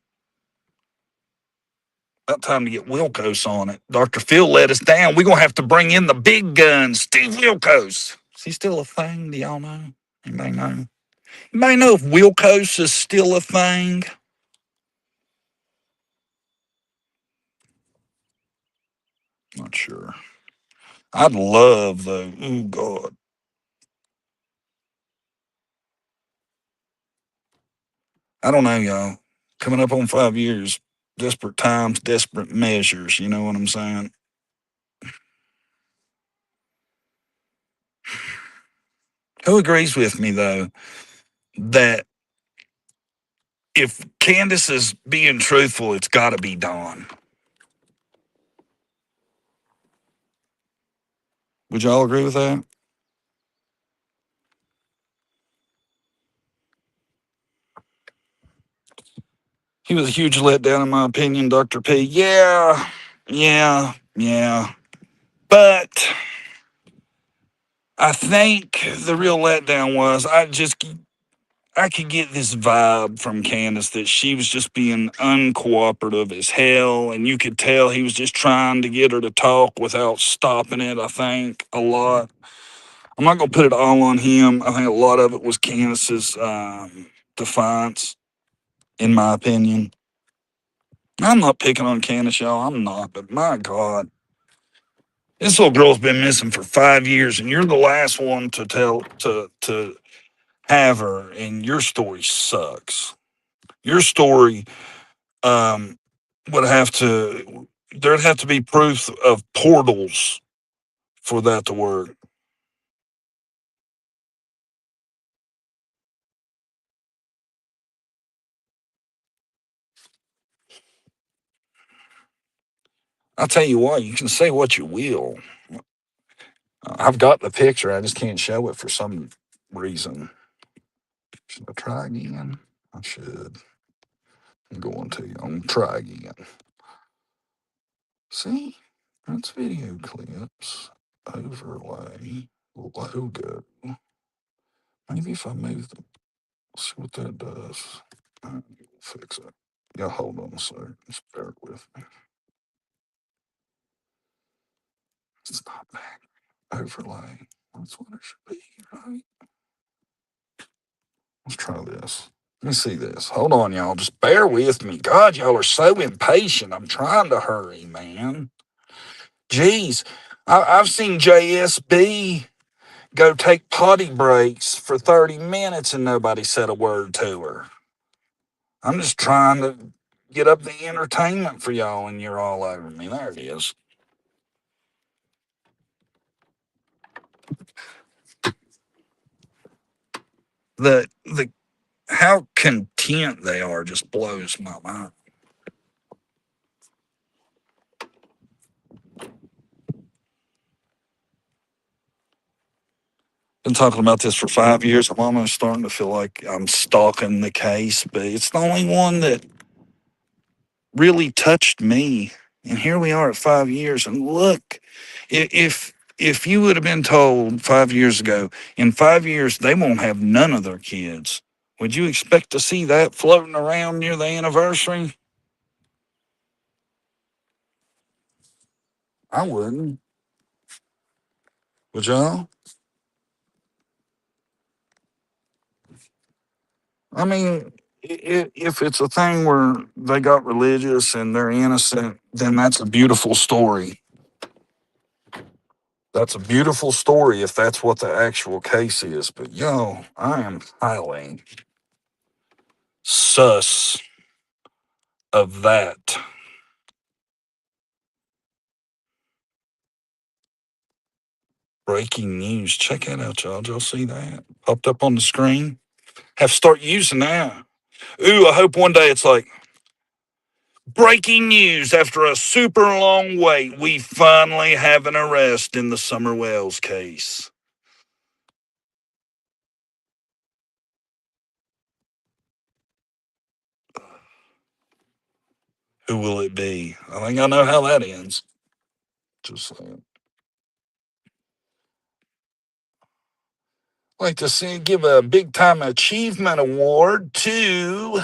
about time to get Wilkos on it. Dr. Phil let us down. We're going to have to bring in the big guns, Steve Wilkos. Is he still a thing? Do y'all know? Anybody know? Anybody know if Wilkos is still a thing? Not sure. I'd love, though. Oh, God. I don't know, y'all. Coming up on 5 years, desperate times, desperate measures. You know what I'm saying? Who agrees with me, though, that if Candace is being truthful, it's got to be Dawn? Would y'all agree with that? He was a huge letdown, in my opinion, Dr. P. Yeah. But I think the real letdown was I could get this vibe from Candace that she was just being uncooperative as hell, and you could tell he was just trying to get her to talk without stopping it, I think, a lot. I'm not going to put it all on him. I think a lot of it was Candace's defiance, in my opinion. I'm not picking on Candace, y'all. I'm not, but my God. This little girl's been missing for 5 years, and you're the last one to tell to have her, and your story sucks. Your story would have to there'd have to be proof of portals for that to work. I'll tell you what, you can say what you will. I've got the picture, I just can't show it for some reason. Should I try again? I should. I'm going to. I'm going to try again. See? That's video clips. Overlay. Logo. Maybe if I move them, see what that does. We'll fix it. Yeah, hold on a second. Just bear with me. It's not back. Overlay. That's what it should be, right? Let's try this. Let me see this. Hold on, y'all. Just bear with me. God, y'all are so impatient. I'm trying to hurry, man. Jeez. I've seen JSB go take potty breaks for 30 minutes and nobody said a word to her. I'm just trying to get up the entertainment for y'all and you're all over me. There it is. The how content they are just blows my mind. Been talking about this for 5 years. I'm almost starting to feel like I'm stalking the case, but it's the only one that really touched me. And here we are at 5 years. And look, if you would have been told 5 years ago, in 5 years they won't have none of their kids, would you expect to see that floating around near the anniversary? I wouldn't. Would y'all? I mean, if it's a thing where they got religious and they're innocent, then that's a beautiful story. That's a beautiful story if that's what the actual case is. But I am highly sus of that. Breaking news. Check that out, y'all. Did y'all see that? Popped up on the screen. Have to start using that. Ooh, I hope one day it's like, breaking news. After a super long wait, we finally have an arrest in the Summer Wells case. Who will it be? I think I know how that ends. Just saying. Like to see give a big time achievement award to.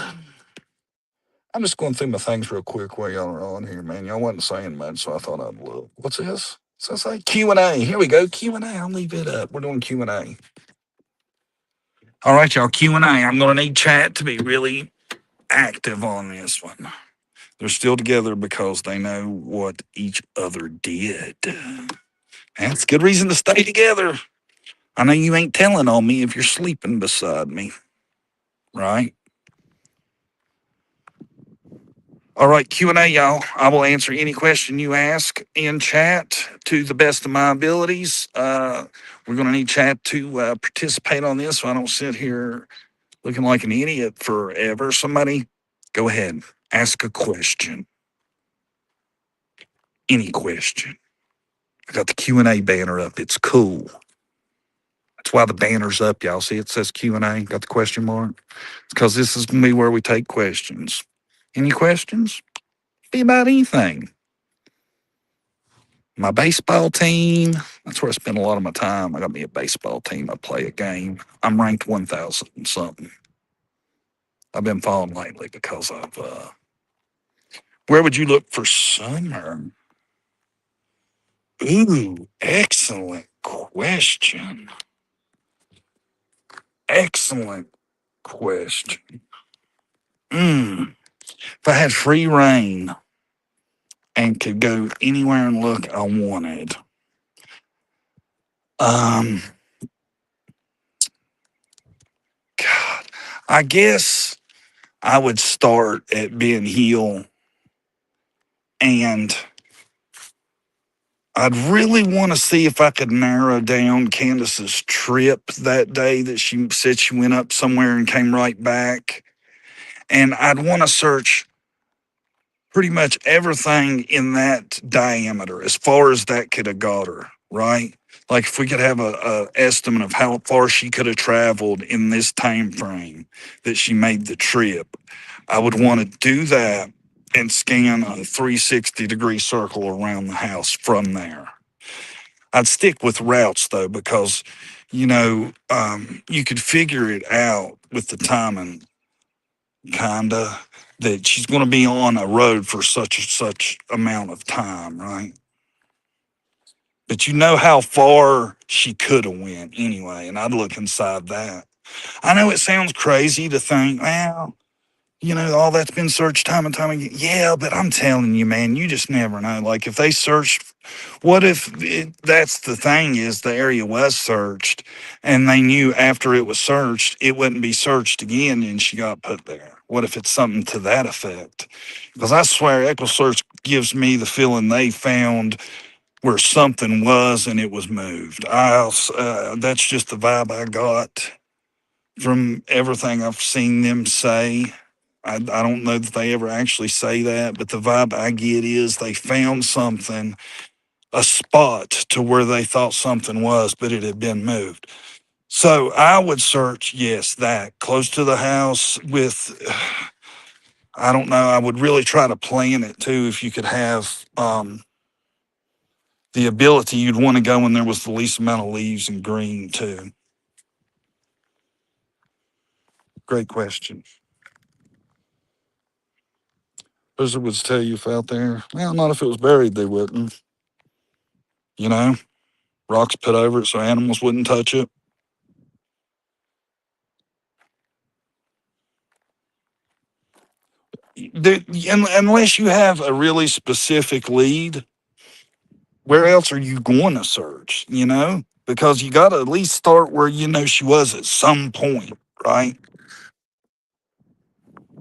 I'm just going through my things real quick while y'all are on here, man. Y'all wasn't saying much, so I thought I'd look. What's this? What's that say? Q&A. Here we go. Q&A. I'll leave it up. We're doing Q&A. All right, y'all. Q&A. I'm going to need chat to be really active on this one. They're still together because they know what each other did. That's a good reason to stay together. I know you ain't telling on me if you're sleeping beside me, right? All right, Q&A, y'all. I will answer any question you ask in chat to the best of my abilities. We're going to need chat to participate on this so I don't sit here looking like an idiot forever. Somebody, go ahead, ask a question. Any question. I got the Q&A banner up. It's cool. That's why the banner's up, y'all. See, it says Q&A, got the question mark. It's because this is going to be where we take questions. Any questions? Be about anything. My baseball team, that's where I spend a lot of my time. I got me a baseball team. I play a game. I'm ranked 1,000 and something. I've been following lately because of, where would you look for summer? Ooh, excellent question. Excellent question. If I had free reign and could go anywhere and look I wanted, God, I guess I would start at Ben Hill, and I'd really want to see if I could narrow down Candace's trip that day that she said she went up somewhere and came right back. And I'd want to search pretty much everything in that diameter as far as that could have got her, right? Like if we could have a estimate of how far she could have traveled in this time frame that she made the trip, I would want to do that and scan a 360-degree circle around the house from there. I'd stick with routes though, because you could figure it out with the timing, kinda, that she's going to be on a road for such and such amount of time, right? But you know how far she could have went anyway, and I'd look inside that. I know it sounds crazy to think, well, all that's been searched time and time again. Yeah, but I'm telling you, man, you just never know. Like if they searched, what if that's the thing is the area was searched and they knew after it was searched, it wouldn't be searched again and she got put there. What if it's something to that effect? Because I swear EchoSearch gives me the feeling they found where something was and it was moved. That's just the vibe I got from everything I've seen them say. I don't know that they ever actually say that, but the vibe I get is they found something, a spot to where they thought something was, but it had been moved. So I would search, yes, that close to the house with, I don't know, I would really try to plan it too. If you could have the ability, you'd want to go when there was the least amount of leaves and green too. Great question. Blizzard would tell you if out there, well, not if it was buried, they wouldn't. You know, rocks put over it so animals wouldn't touch it. Unless you have a really specific lead, where else are you going to search? You know, because you got to at least start where you know she was at some point, right?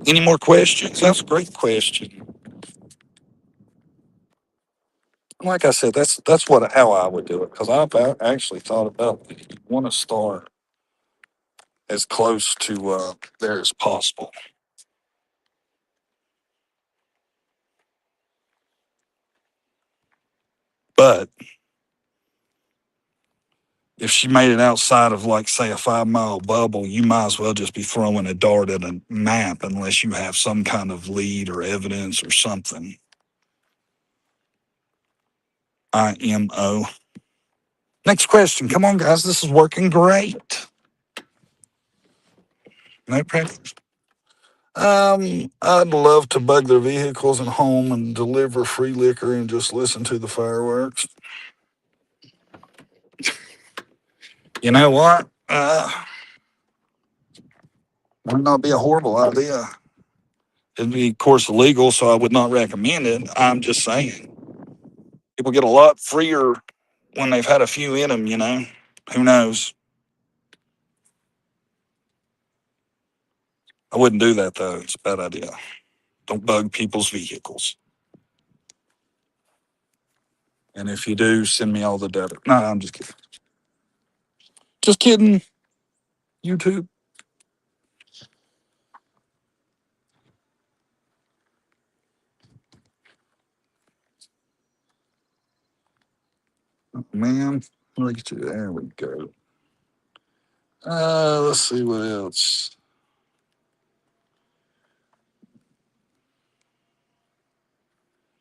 Any more questions? That's a great question. Like I said, that's how I would do it, because I've actually thought about it. You want to start as close to there as possible. But if she made it outside of, like, say, a 5-mile bubble, you might as well just be throwing a dart at a map unless you have some kind of lead or evidence or something. IMO. Next question. Come on, guys. This is working great. No pressure. I'd love to bug their vehicles and home and deliver free liquor and just listen to the fireworks. You know what? Would not be a horrible idea. It'd be, of course, illegal, so I would not recommend it. I'm just saying. People get a lot freer when they've had a few in them, you know? Who knows? I wouldn't do that, though. It's a bad idea. Don't bug people's vehicles. And if you do, send me all the data. No, I'm just kidding. Just kidding. YouTube. Oh, man, look at you. There we go. Let's see what else.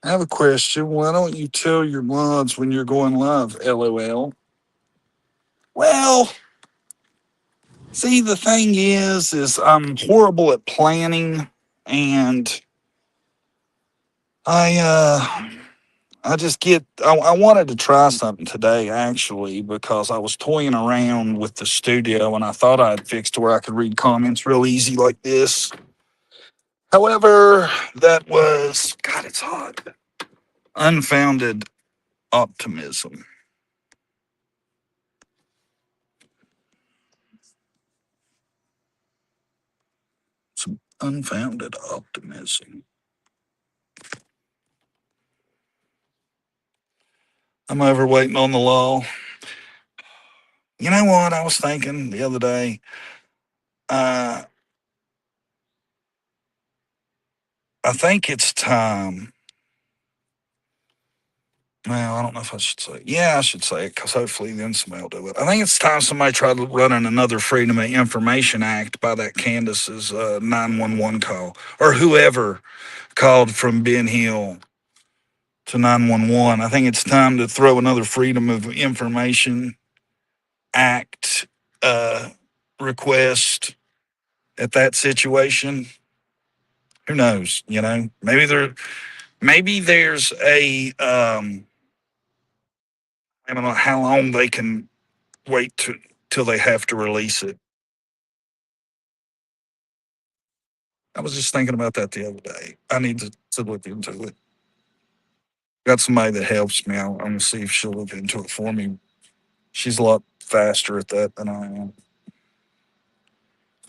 I have a question. Why don't you tell your mods when you're going live? LOL. Well, see, the thing is I'm horrible at planning, and I just get, I wanted to try something today, actually, because I was toying around with the studio and I thought I'd fixed to where I could read comments real easy like this. However, that was, God, it's hot, unfounded optimism. Some unfounded optimism. I'm over waiting on the law. You know what I was thinking the other day? I think it's time. Well, I don't know if I should say it. Yeah, I should say it, because hopefully then somebody will do it. I think it's time somebody tried running another Freedom of Information Act by that Candace's 911 call, or whoever called from Ben Hill to 911. I think it's time to throw another Freedom of Information Act request at that situation. Who knows? You know, maybe there's a I don't know how long they can wait till they have to release it. I was just thinking about that the other day. I need to look into it. Got somebody that helps me. I'm going to see if she'll look into it for me. She's a lot faster at that than I am.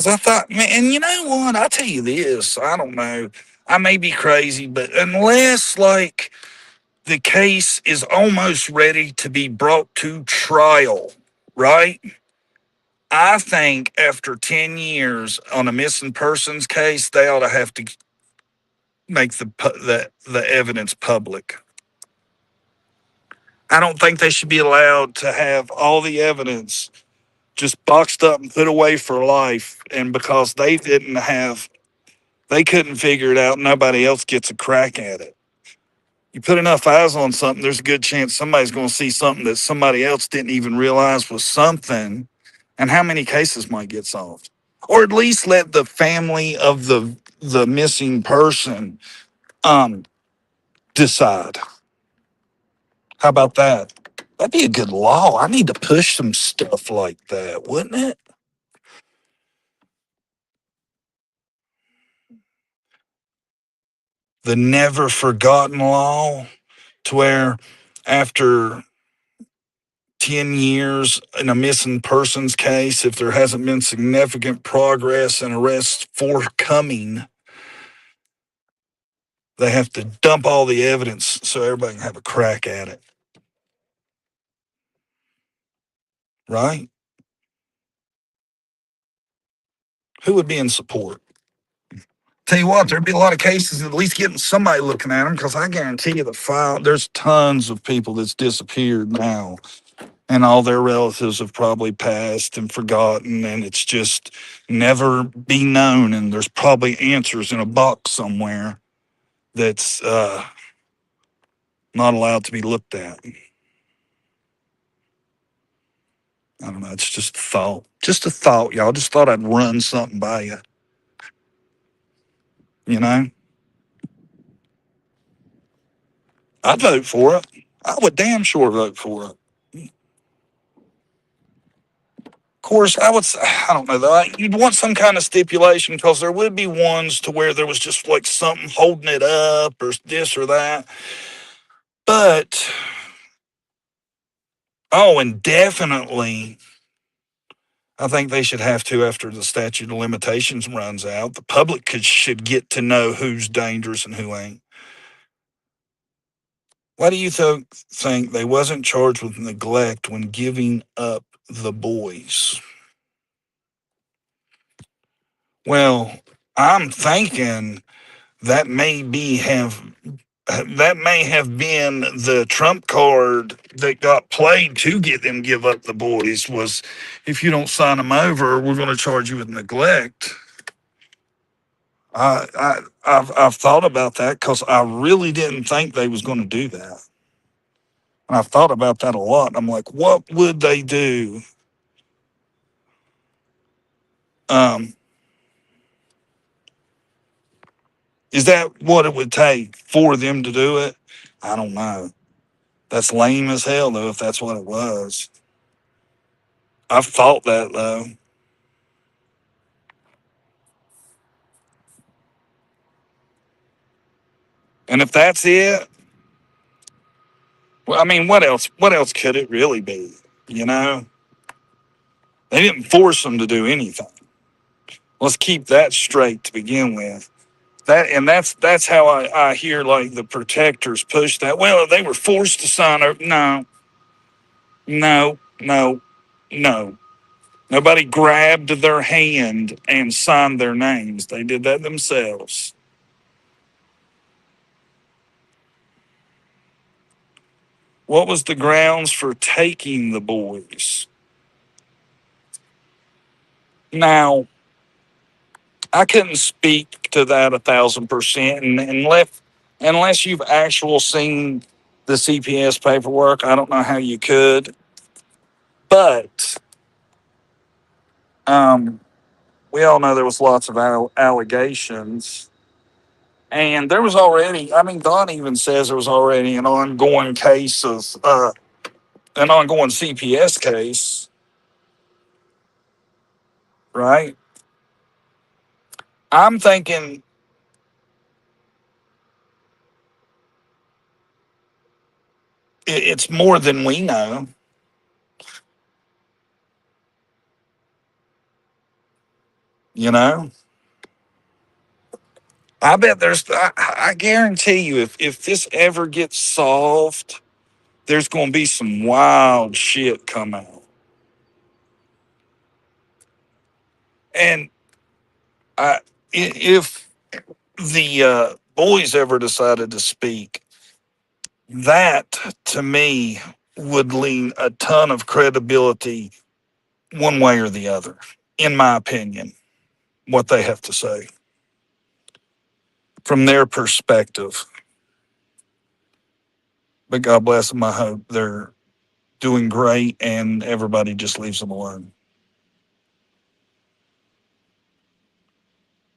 Because I thought, man, and you know what? I'll tell you this. I don't know. I may be crazy, but unless, like, the case is almost ready to be brought to trial, right? I think after 10 years on a missing persons case, they ought to have to make the evidence public. I don't think they should be allowed to have all the evidence just boxed up and put away for life. And because they couldn't figure it out, nobody else gets a crack at it. You put enough eyes on something, there's a good chance somebody's going to see something that somebody else didn't even realize was something. And how many cases might get solved? Or at least let the family of the missing person decide. How about that? That'd be a good law. I need to push some stuff like that, wouldn't it? The never forgotten law, to where after 10 years in a missing persons case, if there hasn't been significant progress and arrests forthcoming, they have to dump all the evidence so everybody can have a crack at it. Right? Who would be in support? Tell you what, there'd be a lot of cases at least getting somebody looking at them, because I guarantee you there's tons of people that's disappeared now, and all their relatives have probably passed and forgotten, and it's just never be known, and there's probably answers in a box somewhere that's not allowed to be looked at. I don't know. It's just a thought. Just a thought, y'all. Just thought I'd run something by you. You know? I'd vote for it. I would damn sure vote for it. Of course, I don't know though. You'd want some kind of stipulation, because there would be ones to where there was just like something holding it up or this or that. But, and definitely, I think they should have to, after the statute of limitations runs out, the public should get to know who's dangerous and who ain't. Why do you think they wasn't charged with neglect when giving up the boys? Well, I'm thinking that may have been the trump card that got played to get them give up the boys, was, if you don't sign them over, we're going to charge you with neglect. I've thought about that, because I really didn't think they was going to do that. And I've thought about that a lot. I'm like, what would they do? Is that what it would take for them to do it? I don't know. That's lame as hell, though, if that's what it was. I've thought that, though. And if that's it, well, I mean, what else? What else could it really be? You know, they didn't force them to do anything. Let's keep that straight to begin with. That's how I hear, like, the protectors push that. Well, they were forced to sign up. No. Nobody grabbed their hand and signed their names. They did that themselves. What was the grounds for taking the boys? Now, I couldn't speak to that 1,000%, and unless you've actually seen the CPS paperwork, I don't know how you could. But we all know there was lots of allegations, and there was already. I mean, Don even says there was already an ongoing case of an ongoing CPS case, right? I'm thinking it's more than we know. You know, I bet I guarantee you, if this ever gets solved, there's going to be some wild shit come out. And if the boys ever decided to speak, that to me would lean a ton of credibility one way or the other, in my opinion, what they have to say from their perspective. But God bless them. I hope they're doing great and everybody just leaves them alone.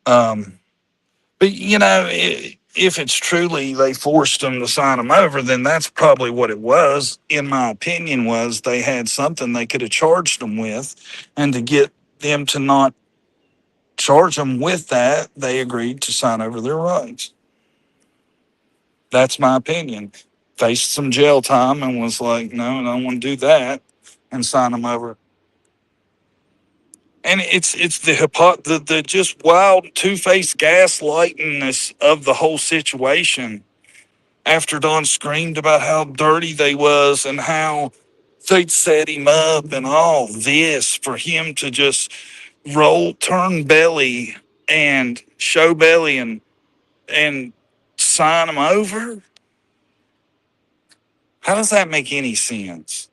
But, you know, if it's truly they forced them to sign them over, then that's probably what it was, in my opinion, was they had something they could have charged them with. And to get them to not charge them with that, they agreed to sign over their rights. That's my opinion. Faced some jail time and was like, no, I don't want to do that, and sign them over. And it's the just wild two-faced gaslightingness of the whole situation. After Don screamed about how dirty they was and how they'd set him up and all this, for him to just turn belly and show belly and sign them over. How does that make any sense?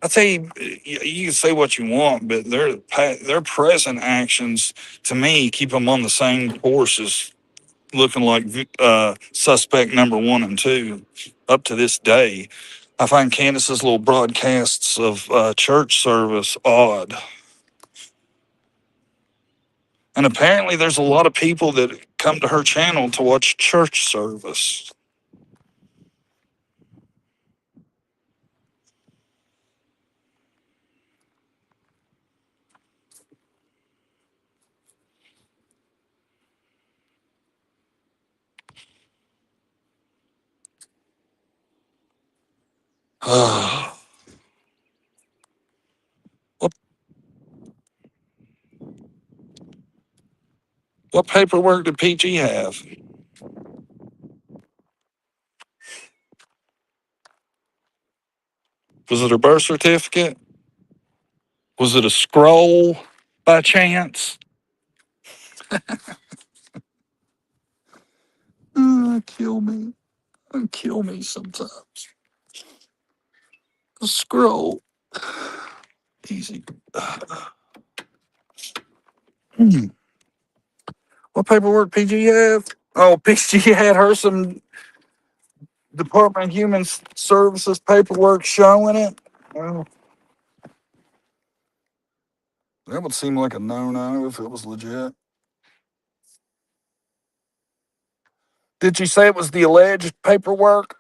I tell you, you can say what you want, but their present actions, to me, keep them on the same course as looking like suspect number 1 and 2 up to this day. I find Candace's little broadcasts of church service odd. And apparently there's a lot of people that come to her channel to watch church service. What paperwork did PG have? Was it her birth certificate? Was it a scroll by chance? Kill me. Kill me sometimes. A scroll. Easy. What paperwork PG have? Oh, PG had her some Department of Human Services paperwork showing it. Well, that would seem like a no-no if it was legit. Did you say it was the alleged paperwork?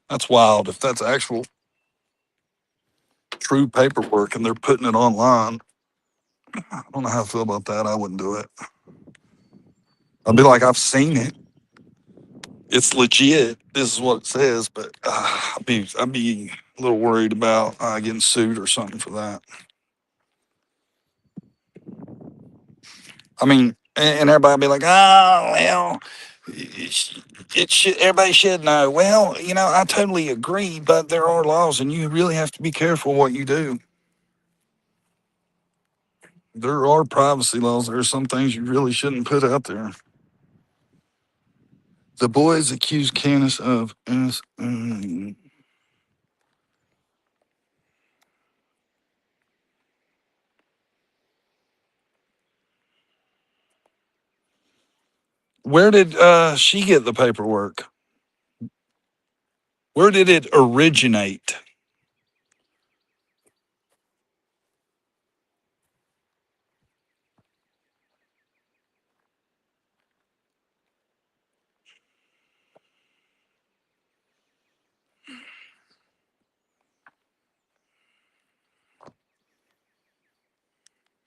That's wild. If that's actual true paperwork and they're putting it online, I don't know how I feel about that. I wouldn't do it. I'd be like, I've seen it. It's legit. This is what it says, but I'd be a little worried about getting sued or something for that. I mean, and everybody be like, oh, well, it should, everybody should know. Well, you know, I totally agree, but there are laws and you really have to be careful what you do. There are privacy laws. There are some things you really shouldn't put out there. The boys accused Candace of Where did she get the paperwork? Where did it originate?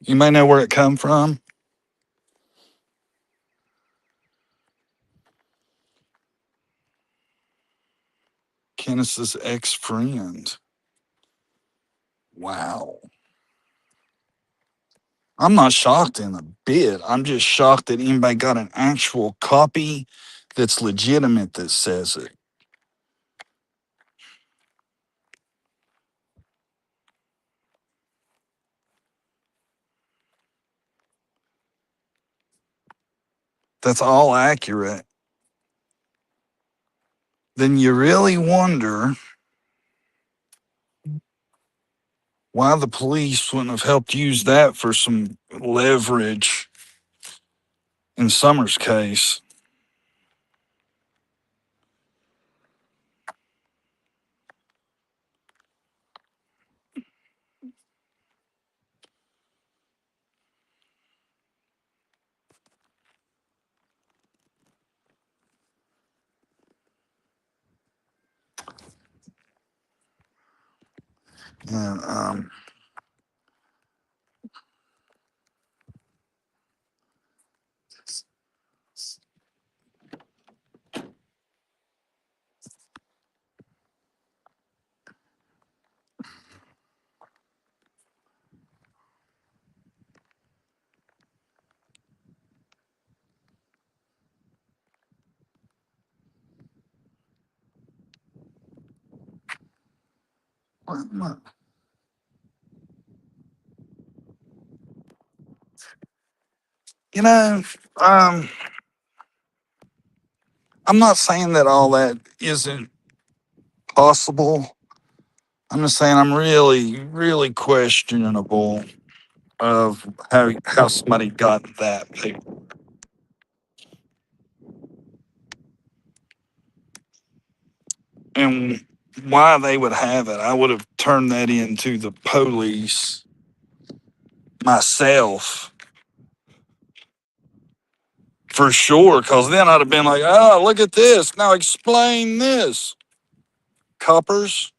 You may know where it come from. Kenneth's ex-friend. Wow. I'm not shocked in a bit. I'm just shocked that anybody got an actual copy that's legitimate that says it. That's all accurate. Then you really wonder why the police wouldn't have helped use that for some leverage in Summers' case. And, you know, um, I'm not saying that all that isn't possible. I'm just saying I'm really, really questionable of how somebody got that paper. And why they would have it. I would have turned that into the police myself for sure, because then I'd have been like, oh, look at this. Now explain this. Coppers.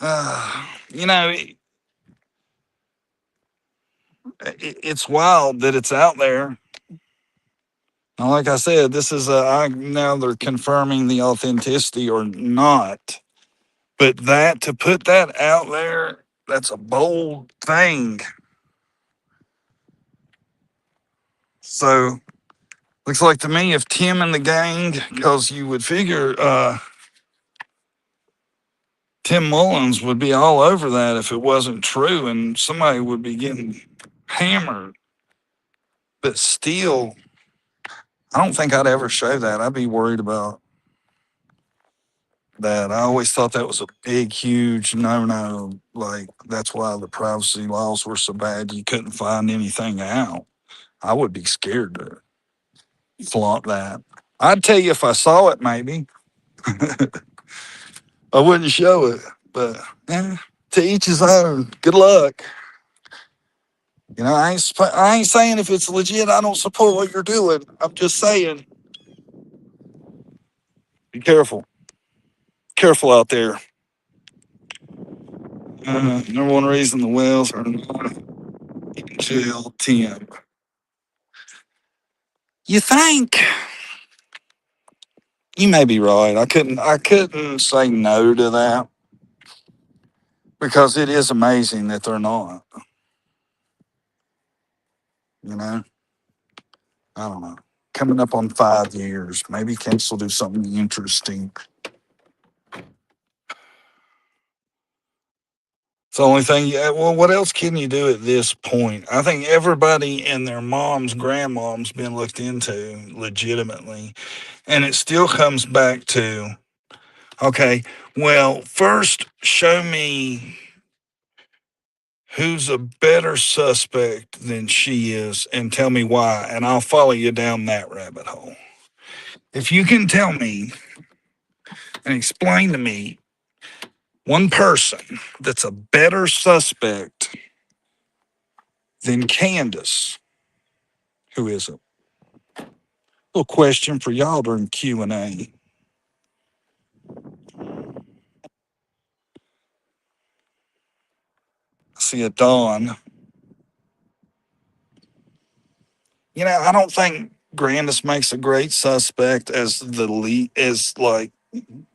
You know, it's wild that it's out there. Now, like I said, this is now they're confirming the authenticity or not. But to put that out there, that's a bold thing. So, looks like to me if Tim and the gang, because you would figure Tim Mullins would be all over that if it wasn't true, and somebody would be getting hammered. But still, I don't think I'd ever show that. I'd be worried about that. I always thought that was a big, huge no-no. Like, that's why the privacy laws were so bad you couldn't find anything out. I would be scared to flaunt that. I'd tell you if I saw it, maybe. I wouldn't show it, but to each his own. Good luck. You know, I ain't saying if it's legit, I don't support what you're doing. I'm just saying, be careful. Careful out there. Number one reason the whales are not in jail, Tim. You think? You may be right. I couldn't say no to that because it is amazing that they're not. You know, I don't know. Coming up on 5 years, maybe Kents will do something interesting. It's the only thing. Well, what else can you do at this point? I think everybody and their moms, grandmoms, been looked into legitimately, and it still comes back to, okay, well, first show me who's a better suspect than she is, and tell me why, and I'll follow you down that rabbit hole. If you can tell me and explain to me one person that's a better suspect than Candace, who is it? Little question for y'all during Q&A. See a Dawn. You know, I don't think Grandis makes a great suspect as the lead, as like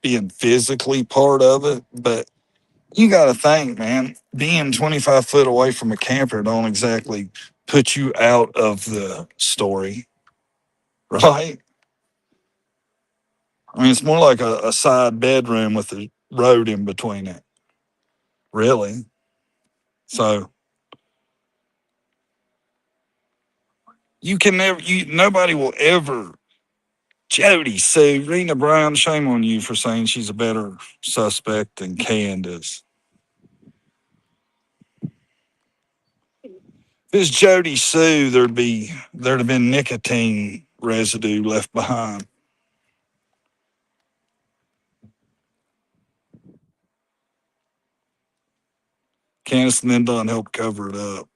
being physically part of it, but you got to think, man, being 25 foot away from a camper don't exactly put you out of the story, right? I mean, it's more like a side bedroom with a road in between it, really. So you can never, nobody will ever. Jody Sue, Rena Brown, shame on you for saying she's a better suspect than Candace. If it's Jody Sue, there'd have been nicotine residue left behind. Candace and then Don helped cover it up.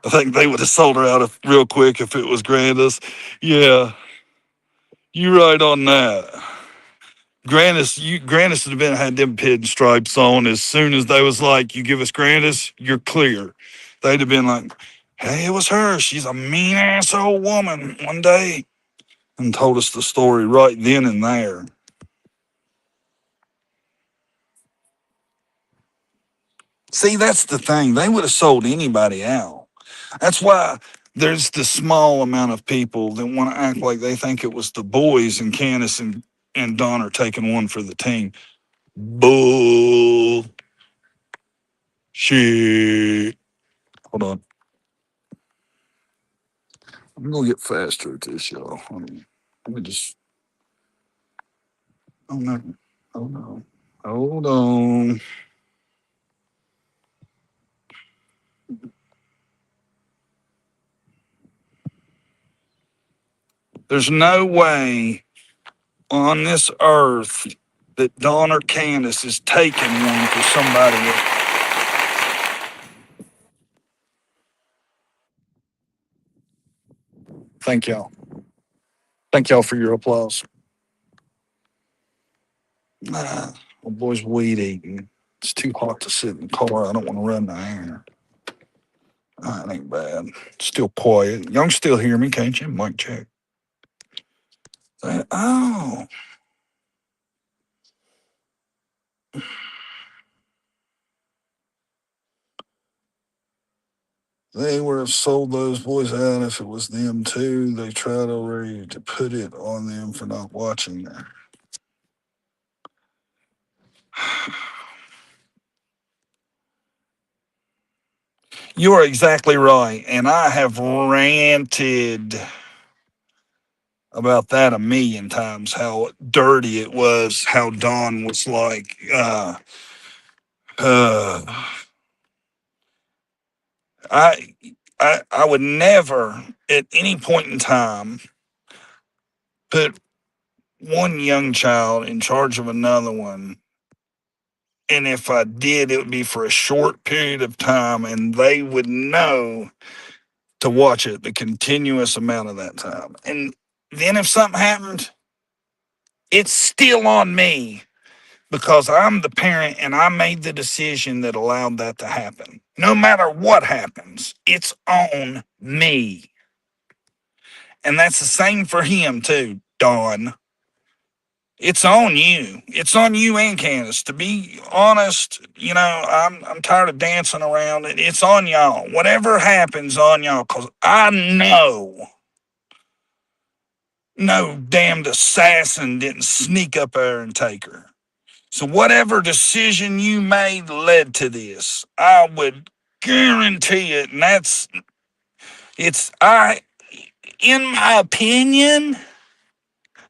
I think they would have sold her out real quick if it was Grandis. Yeah, you right on that. Grandis would have been had them pinstripes on as soon as they was like, "You give us Grandis, you're clear." They'd have been like, "Hey, it was her. She's a mean ass old woman one day," and told us the story right then and there. See, that's the thing. They would have sold anybody out. That's why there's the small amount of people that want to act like they think it was the boys and Candace and Don are taking one for the team. Bull shit. Hold on. I'm going to get faster at this, y'all. Let me just. Oh, no. Hold on. Hold on. There's no way on this earth that Don or Candace is taking one for somebody else. Thank y'all. Thank y'all for your applause. My boy's weed eating. It's too hot to sit in the car. I don't want to run the air. That ain't bad. Still quiet. Y'all can still hear me, can't you? Mic check. Oh. They would have sold those boys out if it was them too. They tried already to put it on them for not watching that. You are exactly right. And I have ranted about that a million times, how dirty it was, how Don was like, I would never at any point in time put one young child in charge of another one. And if I did, it would be for a short period of time, and they would know to watch it the continuous amount of that time. And then if something happened, it's still on me because I'm the parent and I made the decision that allowed that to happen. No matter what happens, it's on me. And that's the same for him too, Don. It's on you. It's on you and Candace. To be honest, you know, I'm tired of dancing around it. It's on y'all. Whatever happens, on y'all. Because I know no damned assassin didn't sneak up there and take her. So whatever decision you made led to this. I would guarantee it. And in my opinion,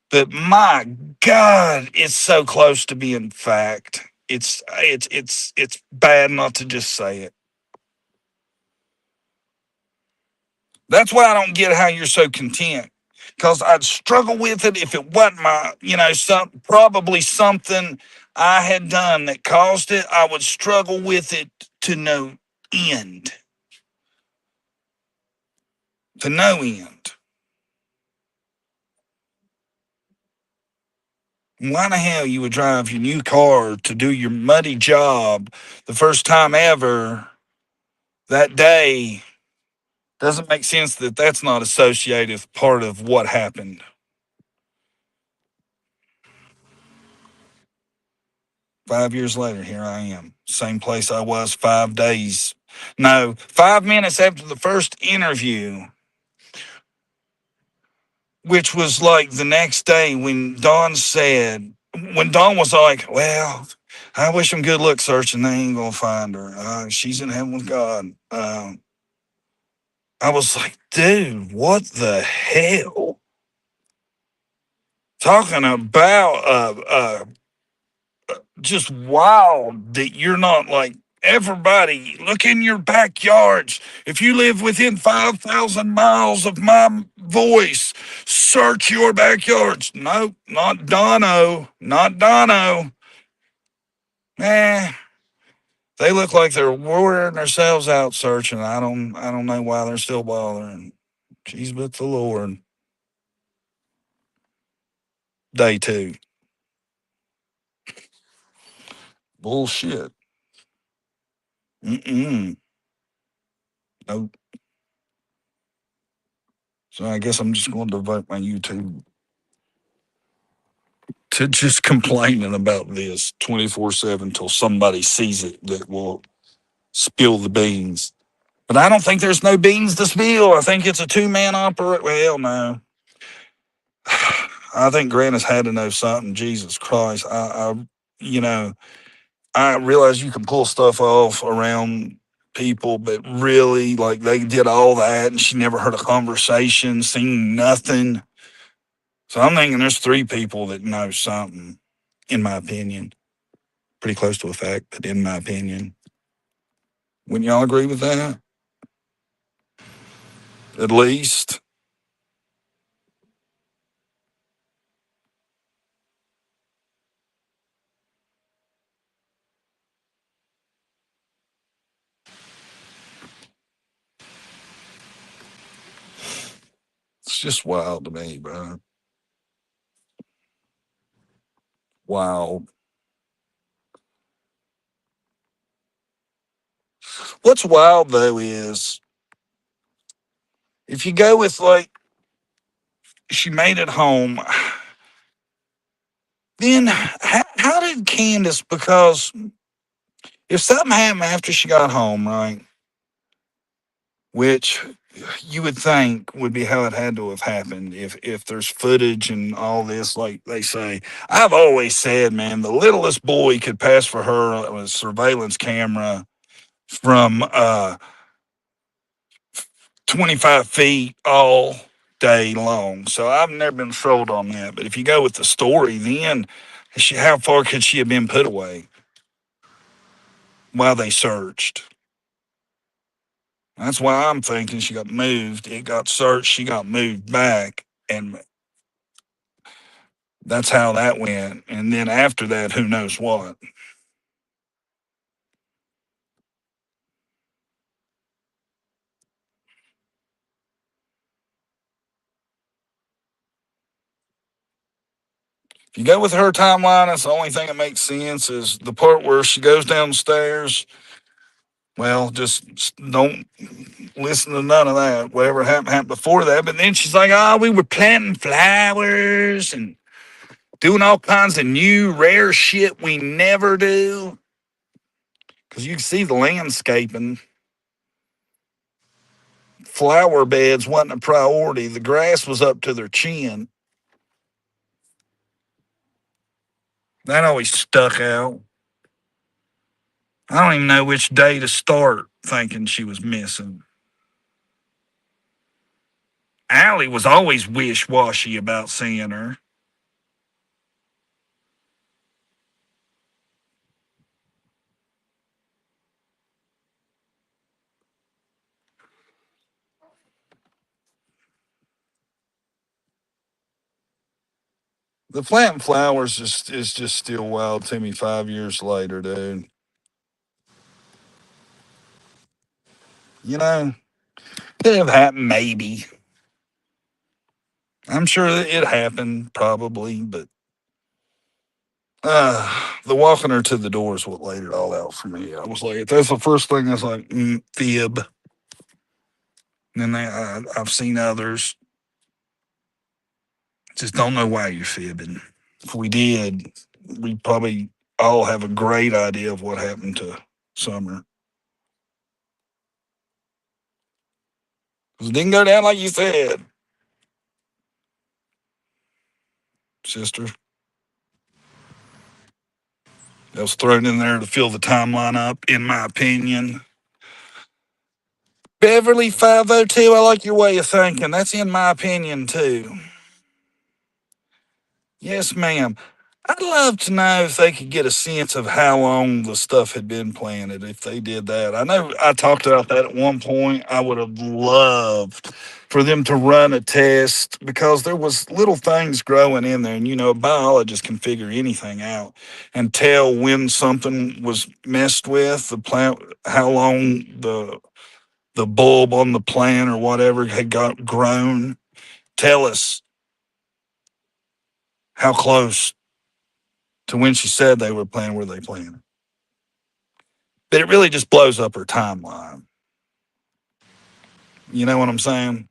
but my God, it's so close to being fact. It's bad not to just say it. That's why I don't get how you're so content. Because I'd struggle with it if it wasn't my, probably something I had done that caused it. I would struggle with it to no end. To no end. Why in the hell you would drive your new car to do your muddy job the first time ever that day? Doesn't make sense that that's not associated with part of what happened. Five years later, here I am. Same place I was 5 days. No, 5 minutes after the first interview, which was like the next day when Dawn was like, well, I wish them good luck searching. They ain't going to find her. She's in heaven with God. I was like, dude, what the hell? Talking about just wild that you're not like everybody. Look in your backyards. If you live within 5,000 miles of my voice, search your backyards. Nope, not Dono. Not Dono. Eh, they look like they're wearing themselves out searching. I don't know why they're still bothering. Jeez, but the Lord. Day 2. Bullshit. Nope. So I guess I'm just going to devote my YouTube to just complaining about this 24/7 till somebody sees it that will spill the beans. But I don't think there's no beans to spill. I think it's a 2-man operation. Well, no. I think Grant has had to know something. Jesus Christ. I realize you can pull stuff off around people, but really, like, they did all that and she never heard a conversation, seen nothing. So I'm thinking there's 3 people that know something, in my opinion. Pretty close to a fact, but in my opinion. Wouldn't y'all agree with that? At least. It's just wild to me, bro. Wild. What's wild, though, is if you go with, like, she made it home, then how did Candace, because if something happened after she got home, right, which you would think would be how it had to have happened if there's footage and all this, like they say. I've always said, man, the littlest boy could pass for her with a surveillance camera from 25 feet all day long. So I've never been sold on that. But if you go with the story, then how far could she have been put away while they searched? That's why I'm thinking she got moved. It got searched. She got moved back. And that's how that went. And then after that, who knows what? If you go with her timeline, that's the only thing that makes sense is the part where she goes downstairs. Well, just don't listen to none of that. Whatever happened before that. But then she's like, oh, we were planting flowers and doing all kinds of new rare shit we never do. Because you can see the landscaping. Flower beds wasn't a priority. The grass was up to their chin. That always stuck out. I don't even know which day to start thinking she was missing. Allie was always wish-washy about seeing her. The planting flowers is just still wild to me 5 years later, dude. You know, could have happened, maybe. I'm sure that it happened, probably, but The walking her to the door is what laid it all out for me. I was like, that's the first thing I was like, fib. And then I've seen others. Just don't know why you're fibbing. If we did, we'd probably all have a great idea of what happened to Summer. Because it didn't go down like you said, sister. That was thrown in there to fill the timeline up, in my opinion. Beverly 502, I like your way of thinking. That's in my opinion, too. Yes, ma'am. I'd love to know if they could get a sense of how long the stuff had been planted, if they did that. I know I talked about that at one point. I would have loved for them to run a test because there was little things growing in there. And, a biologist can figure anything out and tell when something was messed with, the plant, how long the bulb on the plant or whatever had got grown. Tell us how close to when she said they were planting where they planted. But it really just blows up her timeline. You know what I'm saying?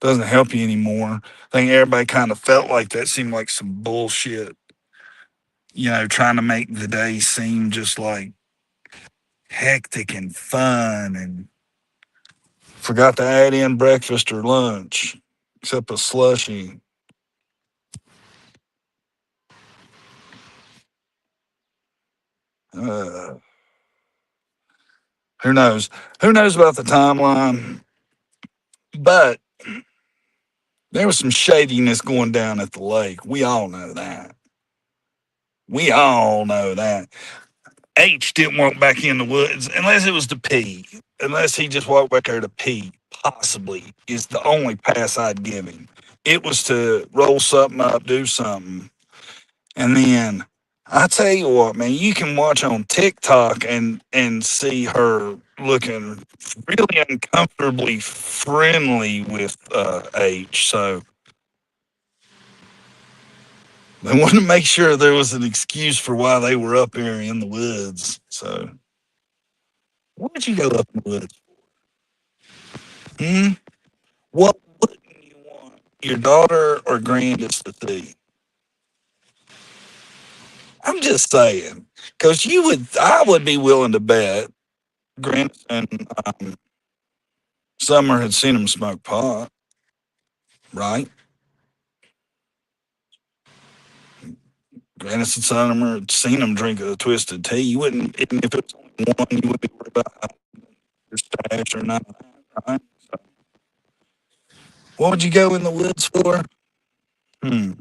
Doesn't help you anymore. I think everybody kind of felt like that seemed like some bullshit. Trying to make the day seem just like hectic and fun, and forgot to add in breakfast or lunch, except a slushie. Who knows? Who knows about the timeline? But there was some shadiness going down at the lake. We all know that. We all know that. H didn't walk back in the woods unless it was to pee. Unless he just walked back there to pee, possibly, is the only pass I'd give him. It was to roll something up, do something. And then, I tell you what, man, you can watch on TikTok and see her looking really uncomfortably friendly with H. So they wanted to make sure there was an excuse for why they were up here in the woods. So, why'd you go up in the woods for? What wouldn't you want your daughter or Grandis to see? I'm just saying, because I would be willing to bet Grandis and Summer had seen him smoke pot, right? Grandis and Summer had seen him drink a twisted tea. You wouldn't, even if it was only one, you wouldn't be worried about your stash or not, right? So, what would you go in the woods for? I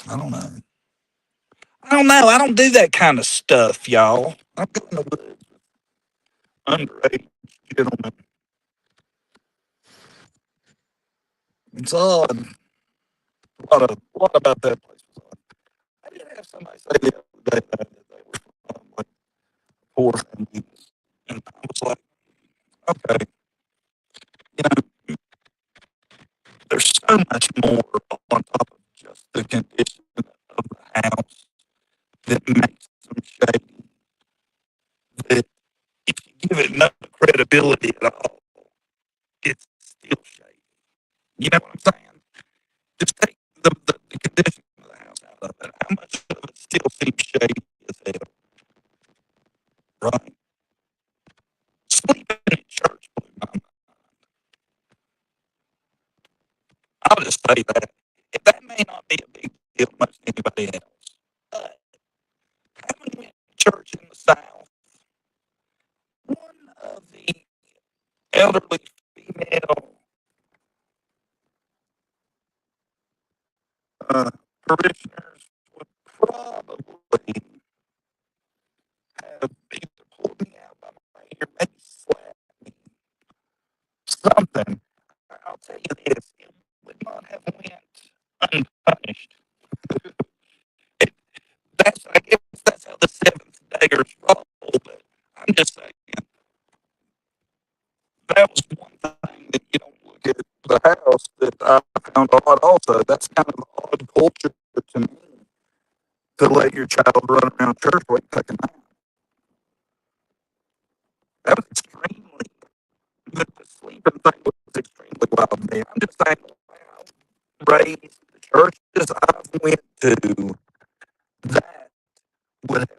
don't know. I don't do that kind of stuff, y'all. I'm going in the woods with underage gentlemen. It's odd. A lot about that place was odd. I did have somebody say the other day that they were from like poor families, and I was like, okay, there's so much more on top of just the condition of the house that makes them shady. That if you give it no credibility at all, it's still shady. You know what I'm saying? Just take the condition of the house out of it. How much of it still seems shady as hell? Right? Sleeping in church blew my mind. I'll just say that. That may not be a big deal to most anybody else. But having went to church in the South, one of the elderly female parishioners would probably have either pulled me out by my hair, maybe slapped me, something. I'll tell you this, it would not have went unpunished. I guess that's how the Seventh Dayers roll, but I'm just saying that was one thing that you don't look at the house that I found odd also. That's kind of odd culture to me. to let your child run around church while you take a nap. That was extremely, the sleeping thing was extremely wild to me. I'm just saying, wow, raised the churches I've went to, that would have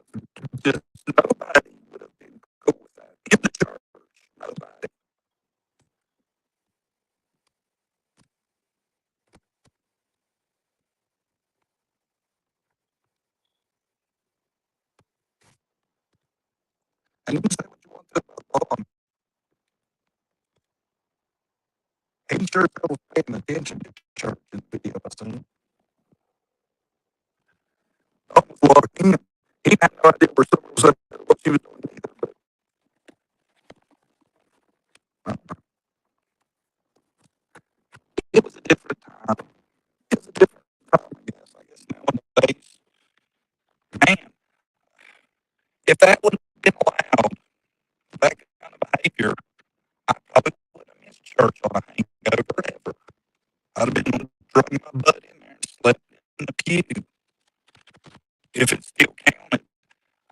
just, nobody would have been cool with that in the church. Nobody. And you can say what you want to about Paul. He sure was paying attention to church in the video I seen. Oh, Lord, he had no idea where someone was at, what she was doing either. But, it was a different time. It was a different time, I guess nowadays. Man, if that would have been allowed, that kind of behavior, I probably wouldn't have missed church on a hangover ever. I'd have been drugging my butt in there and slept in the pew. If it still counted,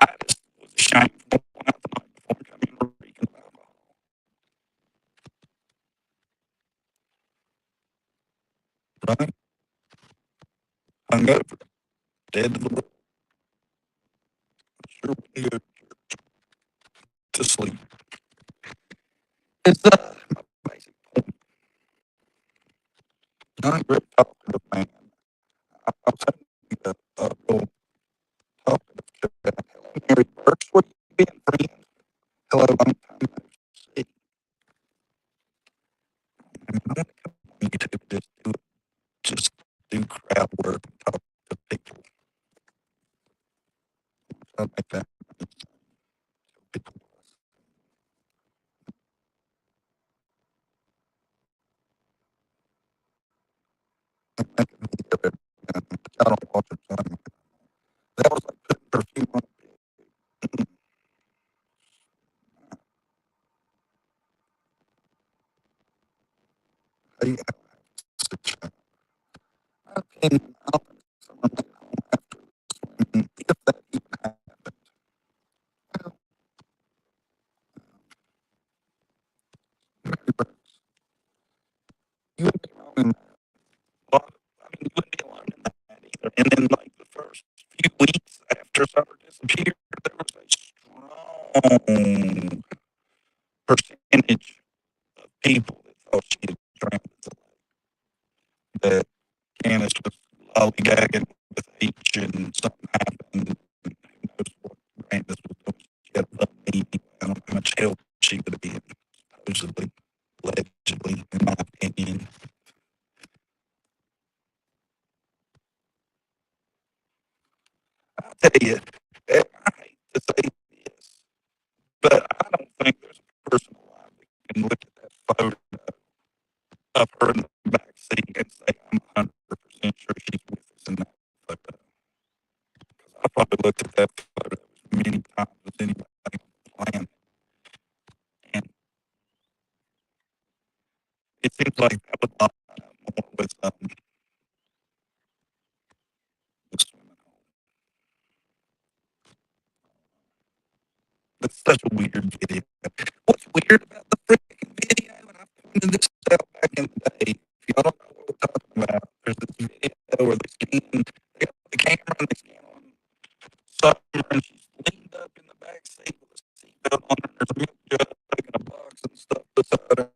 I just was ashamed for going out the night before coming in reeking of alcohol. Right? Hungover, dead to the world. Sure wouldn't go to sleep. It's my basic point. I ain't really talking to man. I was having a real talkative chat. Hello, Mary Burks, where you been, friend? Hello, long time no see. I mean, I want to come on YouTube and just do crowd work and talk to people. I'll make that people. I'm making a video of it, I don't watch it, so I'm that was like putting perfume on a pig. Hey, I think someone made home after swimming, if that even happened. Well, Mary Burks, you would be wrong in that. Well, I mean, you wouldn't be alone in that either. And then, like, the first few weeks after Summer disappeared, there was a strong percentage of people that thought she had drowned at the lake. That Candace was lollygagging with H and something happened. And who knows what Candace was doing. She had a knee. I don't know how much help she would have been, supposedly, allegedly, in my opinion. I tell you, I hate to say this, but I don't think there's a person alive that can look at that photo of her in the back seat and say, I'm 100% sure she's with us in that photo. Because I probably looked at that photo as many times as anybody on the planet. And it seems like that would line up more with the swimming hole. That's such a weird video. What's weird about the freaking video, and I pointed this out back in the day, if y'all don't know what we're talking about, there's this video where they got the camera and they scan on Summer, and she's leaned up in the back seat with a seatbelt on her. There's a milk jug and a box and stuff beside her.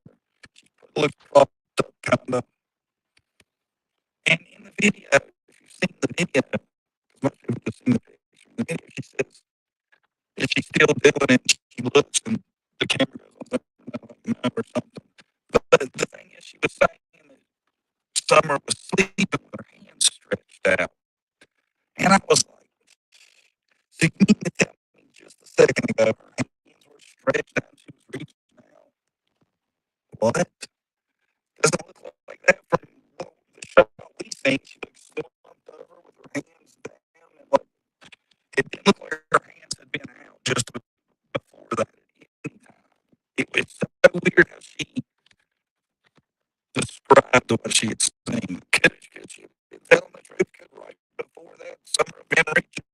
She looks propped up, kind of. And in the video, if you've seen the video, because most people have seen the picture in the video, she says, is she still doing it? She looks and the camera goes on no or something. But the thing is, she was saying that Summer was sleeping with her hands stretched out. And I was like, so you need to tell me just a second ago her hands were stretched out and she was reaching out. What? Doesn't look like that from the show we seen. She looks so slumped over with her hands down. And like, it didn't look like her hands had been out just before that at any time. It was so weird how she described what she had seen. Could she have been telling the truth? Because right before that, Summer had been reaching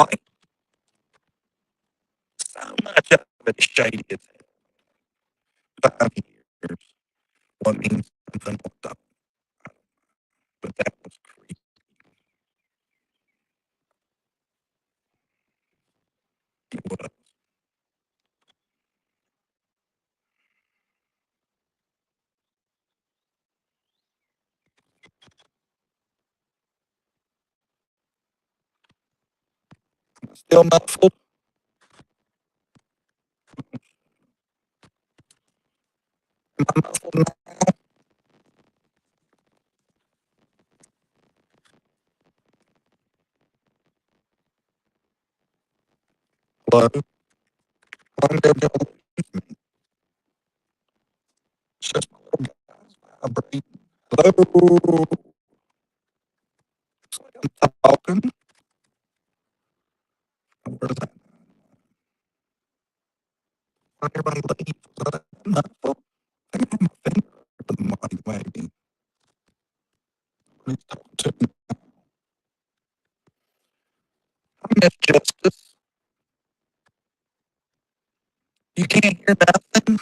Molly. So much of it is shady. It's 5 years. What means something, what don't. But that was creepy. It was. Still muffled. Am I muffled now? Hello? I'm definitely it's just my little guy's vibrating. Hello? It's like I'm talking. Where's that? Why everybody leaves? Was that muffled? I think I have my finger over the mic, maybe. He's talking to me. I miss Justice. You can't hear nothing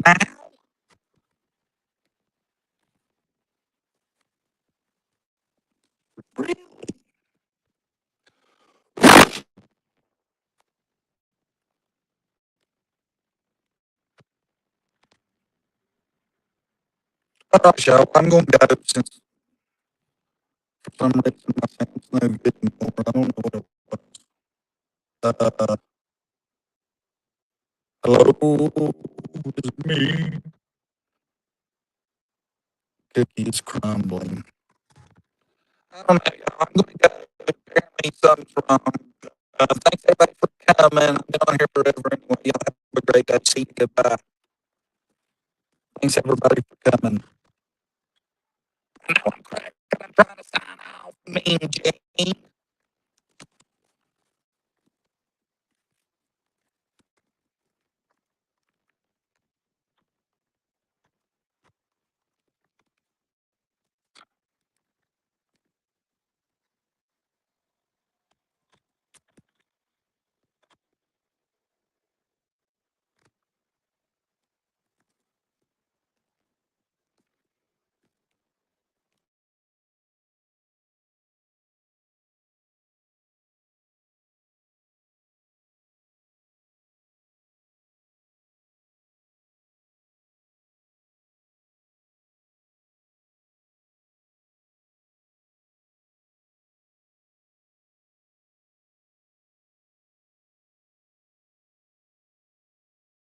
now? Really? All right, y'all. I'm going to go since for some reason my sound's no good anymore. I don't know what it was. Hello? It's me. Cookie is crumbling. I don't know, y'all. I'm going to go. Apparently, something from. Thanks everybody for coming. I've been on here forever anyway. Y'all have a great day. See you. Goodbye. Thanks everybody for coming. I know I'm cracked. I'm trying to sign off. Mean Jane.